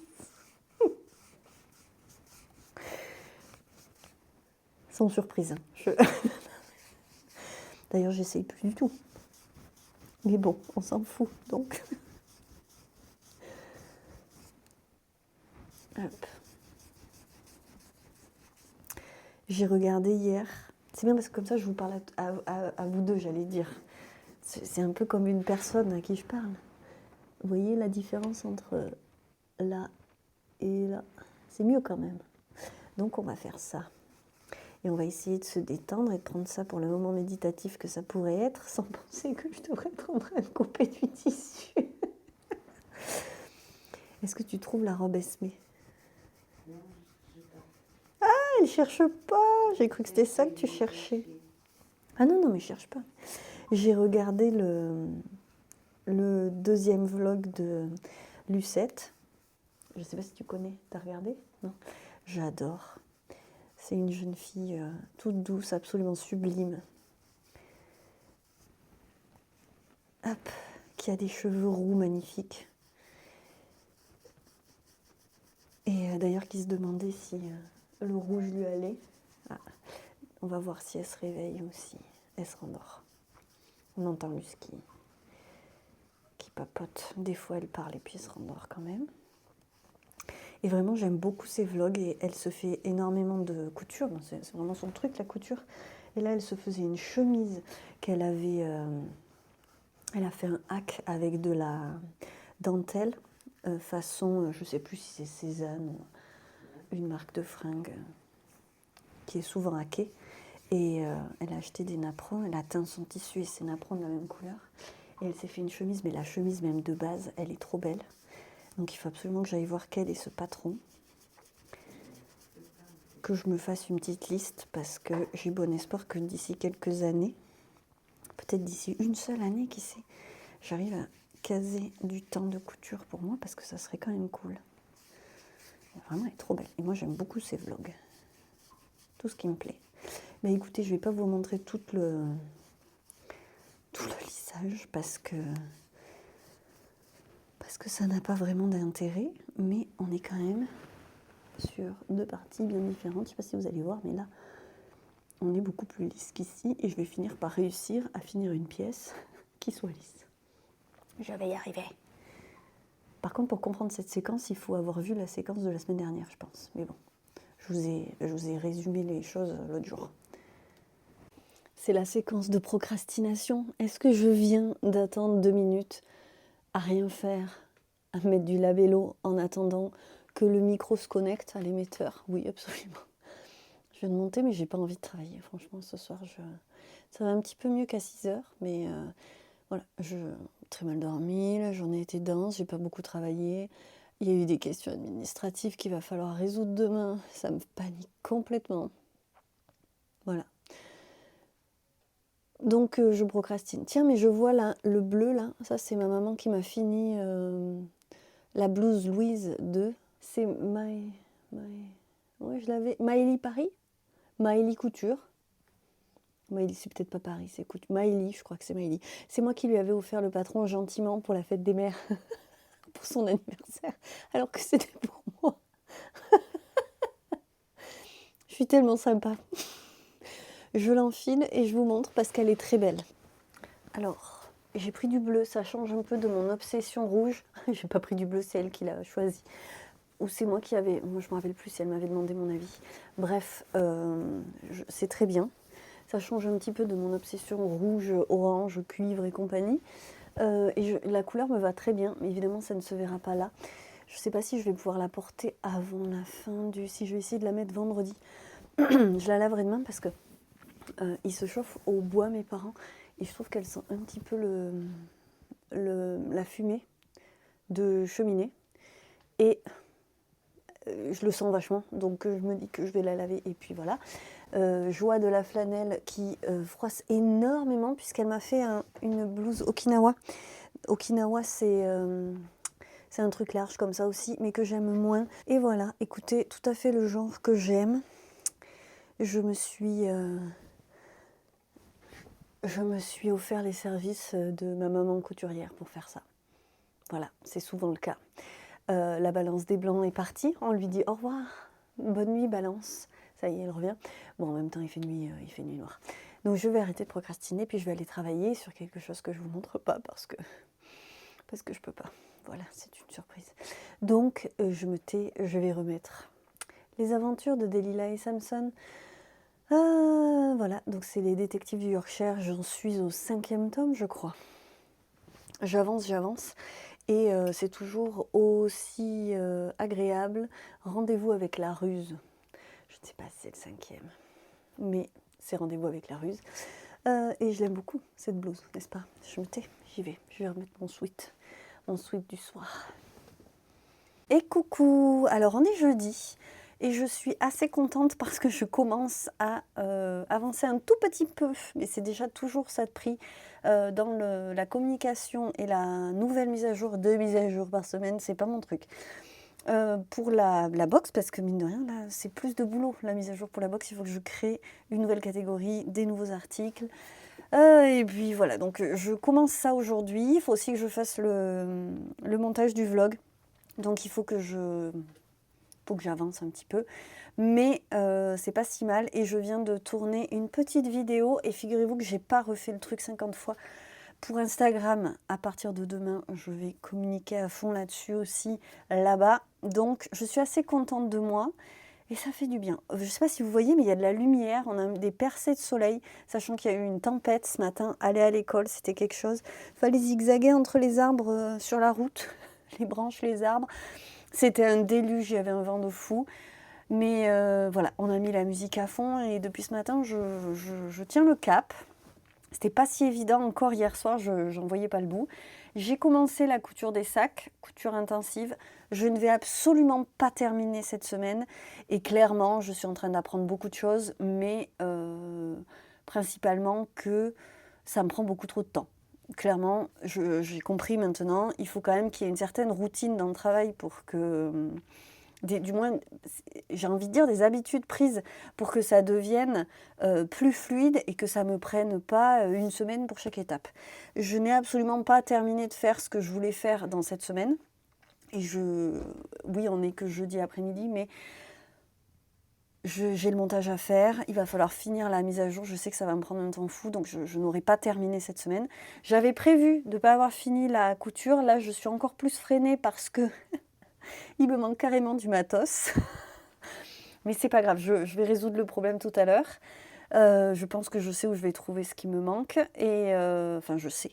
[SPEAKER 1] Sans surprise. Hein. D'ailleurs, j'essaye plus du tout. Mais bon, on s'en fout, donc. Hop. J'ai regardé hier. C'est bien parce que comme ça, je vous parle à vous deux, j'allais dire. C'est un peu comme une personne à qui je parle. Vous voyez la différence entre là et là? C'est mieux quand même. Donc, on va faire ça. Et on va essayer de se détendre et de prendre ça pour le moment méditatif que ça pourrait être, sans penser que je devrais être en train de couper du tissu. Est-ce que tu trouves la robe Esmé? Ah, elle cherche pas. J'ai cru que c'était ça que tu cherchais. Ah non, non, mais je cherche pas. J'ai regardé le deuxième vlog de Lucette. Je sais pas si tu connais. T'as regardé? Non. J'adore. C'est une jeune fille toute douce, absolument sublime. Hop, qui a des cheveux roux magnifiques. Et d'ailleurs qui se demandait si le rouge lui allait. Ah, on va voir si elle se réveille ou si elle se rendort. On entend Luce qui papote. Des fois elle parle et puis elle se rendort quand même. Et vraiment, j'aime beaucoup ses vlogs et elle se fait énormément de couture. Bon, c'est vraiment son truc, la couture. Et là, elle se faisait une chemise qu'elle avait... elle a fait un hack avec de la dentelle, façon, je ne sais plus si c'est Cézanne ou une marque de fringues qui est souvent hackée. Et elle a acheté des napperons, elle a teint son tissu et ses napperons de la même couleur. Et elle s'est fait une chemise, mais la chemise même de base, elle est trop belle. Donc il faut absolument que j'aille voir quel est ce patron. Que je me fasse une petite liste parce que j'ai bon espoir que d'ici quelques années, peut-être d'ici une seule année, qui sait, j'arrive à caser du temps de couture pour moi parce que ça serait quand même cool. Vraiment, elle est trop belle. Et moi, j'aime beaucoup ses vlogs. Tout ce qui me plaît. Mais écoutez, je ne vais pas vous montrer tout le lissage parce que ça n'a pas vraiment d'intérêt. Mais on est quand même sur deux parties bien différentes. Je ne sais pas si vous allez voir, mais là, on est beaucoup plus lisse qu'ici. Et je vais finir par réussir à finir une pièce qui soit lisse. Je vais y arriver. Par contre, pour comprendre cette séquence, il faut avoir vu la séquence de la semaine dernière, je pense. Mais bon, je vous ai résumé les choses l'autre jour. C'est la séquence de procrastination. Est-ce que je viens d'attendre 2 minutes à rien faire, à mettre du labello en attendant que le micro se connecte à l'émetteur? Oui, absolument. Je viens de monter, mais j'ai pas envie de travailler. Franchement, ce soir, ça va un petit peu mieux qu'à 6 heures, mais voilà, je très mal dormi, la journée était dense, j'ai pas beaucoup travaillé. Il y a eu des questions administratives qu'il va falloir résoudre demain. Ça me panique complètement. Voilà. Donc je procrastine. Tiens, mais je vois là, le bleu là, ça c'est ma maman qui m'a fini la blouse Louise de... C'est ouais, je l'avais... Maëlie Paris, Maëlie Couture. Maëlie, c'est peut-être pas Paris, c'est Couture. Maëlie, je crois que c'est Maëlie. C'est moi qui lui avais offert le patron gentiment pour la fête des mères, pour son anniversaire, alors que c'était pour moi. Je suis tellement sympa. Je l'enfile et je vous montre parce qu'elle est très belle. Alors, j'ai pris du bleu, ça change un peu de mon obsession rouge. J'ai pas pris du bleu, c'est elle qui l'a choisi. Ou c'est moi qui avais... Moi, je me rappelle plus si elle m'avait demandé mon avis. Bref, c'est très bien. Ça change un petit peu de mon obsession rouge, orange, cuivre et compagnie. La couleur me va très bien, mais évidemment, ça ne se verra pas là. Je ne sais pas si je vais pouvoir la porter avant la fin du... Si je vais essayer de la mettre vendredi. Je la laverai demain parce que ils se chauffent au bois, mes parents. Et je trouve qu'elle sent un petit peu la fumée de cheminée. Et je le sens vachement, donc je me dis que je vais la laver. Et puis voilà. Joie de la flanelle qui froisse énormément puisqu'elle m'a fait une blouse Okinawa. Okinawa, c'est un truc large comme ça aussi, mais que j'aime moins. Et voilà, écoutez, tout à fait le genre que j'aime. Je me suis offert les services de ma maman couturière pour faire ça. Voilà, c'est souvent le cas. La balance des blancs est partie. On lui dit au revoir. Bonne nuit, balance. Ça y est, elle revient. Bon, en même temps, il fait nuit noire. Donc, je vais arrêter de procrastiner, puis je vais aller travailler sur quelque chose que je ne vous montre pas parce que je peux pas. Voilà, c'est une surprise. Donc, je me tais, je vais remettre les aventures de Delilah et Samson. Voilà, donc c'est les détectives du Yorkshire. J'en suis au 5e tome, je crois. J'avance. Et c'est toujours aussi agréable. Rendez-vous avec la ruse. Je ne sais pas si c'est le 5e, mais c'est rendez-vous avec la ruse. Et je l'aime beaucoup, cette blouse, n'est-ce pas? Je me tais, j'y vais. Je vais remettre mon sweat du soir. Et coucou! Alors, on est jeudi. Et je suis assez contente parce que je commence à avancer un tout petit peu, mais c'est déjà toujours ça de prix, dans la communication et la nouvelle mise à jour, 2 mises à jour par semaine, c'est pas mon truc. Pour la box, parce que mine de rien, là, c'est plus de boulot, la mise à jour pour la box, il faut que je crée une nouvelle catégorie, des nouveaux articles. Et puis voilà, donc je commence ça aujourd'hui, il faut aussi que je fasse le montage du vlog, donc il faut que j'avance un petit peu, mais c'est pas si mal. Et je viens de tourner une petite vidéo et figurez-vous que j'ai pas refait le truc 50 fois Pour Instagram, à partir de demain, je vais communiquer à fond là-dessus aussi, là-bas. Donc, je suis assez contente de moi et ça fait du bien. Je ne sais pas si vous voyez, mais il y a de la lumière, on a des percées de soleil, sachant qu'il y a eu une tempête ce matin. Aller à l'école, c'était quelque chose. Il fallait zigzaguer entre les arbres sur la route, les branches, les arbres. C'était un déluge, il y avait un vent de fou. Mais voilà, on a mis la musique à fond et depuis ce matin, je tiens le cap. C'était pas si évident encore hier soir, j'en voyais pas le bout. J'ai commencé la couture des sacs, couture intensive. Je ne vais absolument pas terminer cette semaine. Et clairement, je suis en train d'apprendre beaucoup de choses, mais principalement que ça me prend beaucoup trop de temps. Clairement, j'ai compris maintenant, il faut quand même qu'il y ait une certaine routine dans le travail pour que du moins, j'ai envie de dire des habitudes prises pour que ça devienne plus fluide et que ça ne me prenne pas une semaine pour chaque étape. Je n'ai absolument pas terminé de faire ce que je voulais faire dans cette semaine. Et oui, on n'est que jeudi après-midi, mais j'ai le montage à faire. Il va falloir finir la mise à jour. Je sais que ça va me prendre un temps fou, donc je n'aurai pas terminé cette semaine. J'avais prévu de ne pas avoir fini la couture. Là, je suis encore plus freinée parce que il me manque carrément du matos. Mais c'est pas grave, je vais résoudre le problème tout à l'heure. Je pense que je sais où je vais trouver ce qui me manque. Et enfin, je sais.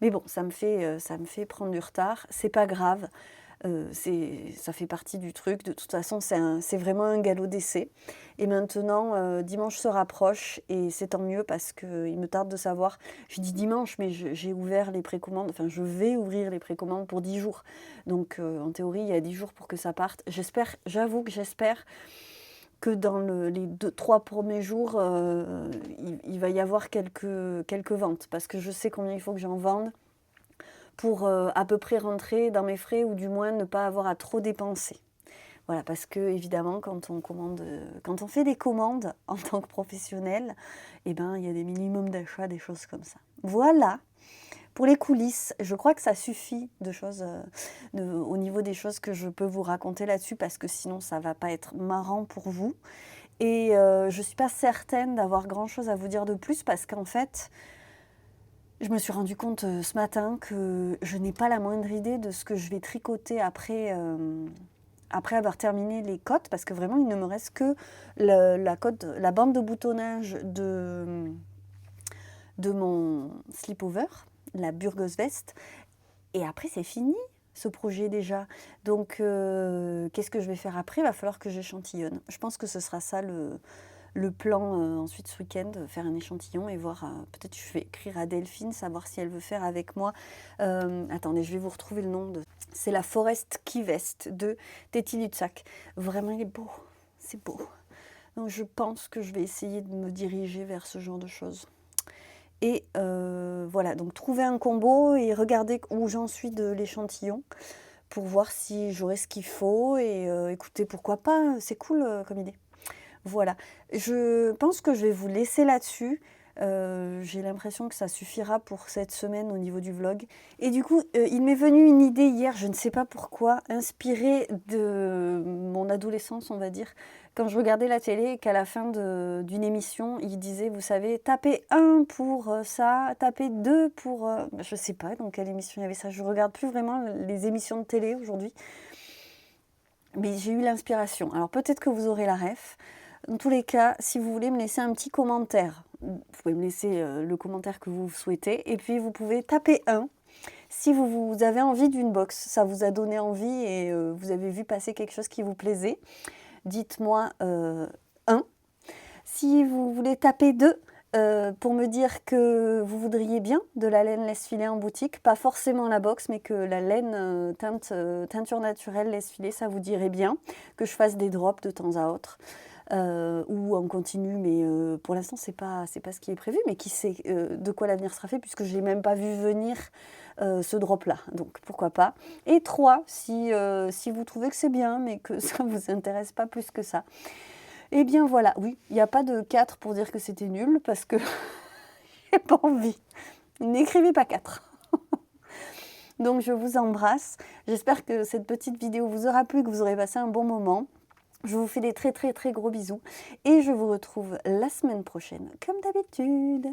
[SPEAKER 1] Mais bon, ça me fait prendre du retard. C'est pas grave. Ça fait partie du truc. De toute façon, c'est vraiment un galop d'essai. Et maintenant, dimanche se rapproche et c'est tant mieux parce qu'il me tarde de savoir. Je dis dimanche, mais j'ai ouvert les précommandes. Enfin, je vais ouvrir les précommandes pour 10 jours. Donc, en théorie, il y a 10 jours pour que ça parte. J'avoue que j'espère que dans les 3 premiers jours, il va y avoir quelques ventes. Parce que je sais combien il faut que j'en vende pour à peu près rentrer dans mes frais ou du moins ne pas avoir à trop dépenser. Voilà, parce que évidemment, quand on fait des commandes en tant que professionnel, eh ben, il y a des minimums d'achat, des choses comme ça. Voilà, pour les coulisses, je crois que ça suffit de choses, au niveau des choses que je peux vous raconter là-dessus, parce que sinon ça ne va pas être marrant pour vous. Et je ne suis pas certaine d'avoir grand-chose à vous dire de plus, parce qu'en fait, je me suis rendu compte ce matin que je n'ai pas la moindre idée de ce que je vais tricoter après avoir terminé les cottes, parce que vraiment il ne me reste que la bande de boutonnage de mon slip-over, la Burgos veste, et après c'est fini ce projet déjà. Donc qu'est-ce que je vais faire après? Il va falloir que j'échantillonne. Je pense que ce sera ça le plan ensuite ce week-end, faire un échantillon et voir, peut-être je vais écrire à Delphine, savoir si elle veut faire avec moi. Attendez, je vais vous retrouver le nom. C'est la Forest Key Vest de Teti Lutzak. Vraiment, il est beau, c'est beau. Donc je pense que je vais essayer de me diriger vers ce genre de choses. Et voilà, donc trouver un combo et regarder où j'en suis de l'échantillon pour voir si j'aurai ce qu'il faut. Et écoutez, pourquoi pas, c'est cool comme idée. Voilà, je pense que je vais vous laisser là-dessus. J'ai l'impression que ça suffira pour cette semaine au niveau du vlog. Et du coup, il m'est venu une idée hier, je ne sais pas pourquoi, inspirée de mon adolescence, on va dire. Quand je regardais la télé et qu'à la fin d'une émission, il disait, vous savez, tapez 1 pour ça, tapez 2 pour... je ne sais pas dans quelle émission il y avait ça. Je ne regarde plus vraiment les émissions de télé aujourd'hui. Mais j'ai eu l'inspiration. Alors peut-être que vous aurez la ref. Dans tous les cas, si vous voulez me laisser un petit commentaire, vous pouvez me laisser le commentaire que vous souhaitez. Et puis vous pouvez taper 1 si vous avez envie d'une box. Ça vous a donné envie et vous avez vu passer quelque chose qui vous plaisait. Dites-moi 1. Si vous voulez taper 2, pour me dire que vous voudriez bien de la laine laisse-filet en boutique, pas forcément la box, mais que la laine teinture naturelle laisse-filet, ça vous dirait bien, que je fasse des drops de temps à autre, ou en continu, mais pour l'instant c'est pas ce qui est prévu, mais qui sait de quoi l'avenir sera fait, puisque je n'ai même pas vu venir ce drop-là, donc pourquoi pas. Et 3, si vous trouvez que c'est bien, mais que ça ne vous intéresse pas plus que ça. Eh bien voilà, oui, il n'y a pas de 4 pour dire que c'était nul, parce que j'ai pas envie. N'écrivez pas 4. Donc je vous embrasse. J'espère que cette petite vidéo vous aura plu, que vous aurez passé un bon moment. Je vous fais des très très très gros bisous. Et je vous retrouve la semaine prochaine, comme d'habitude.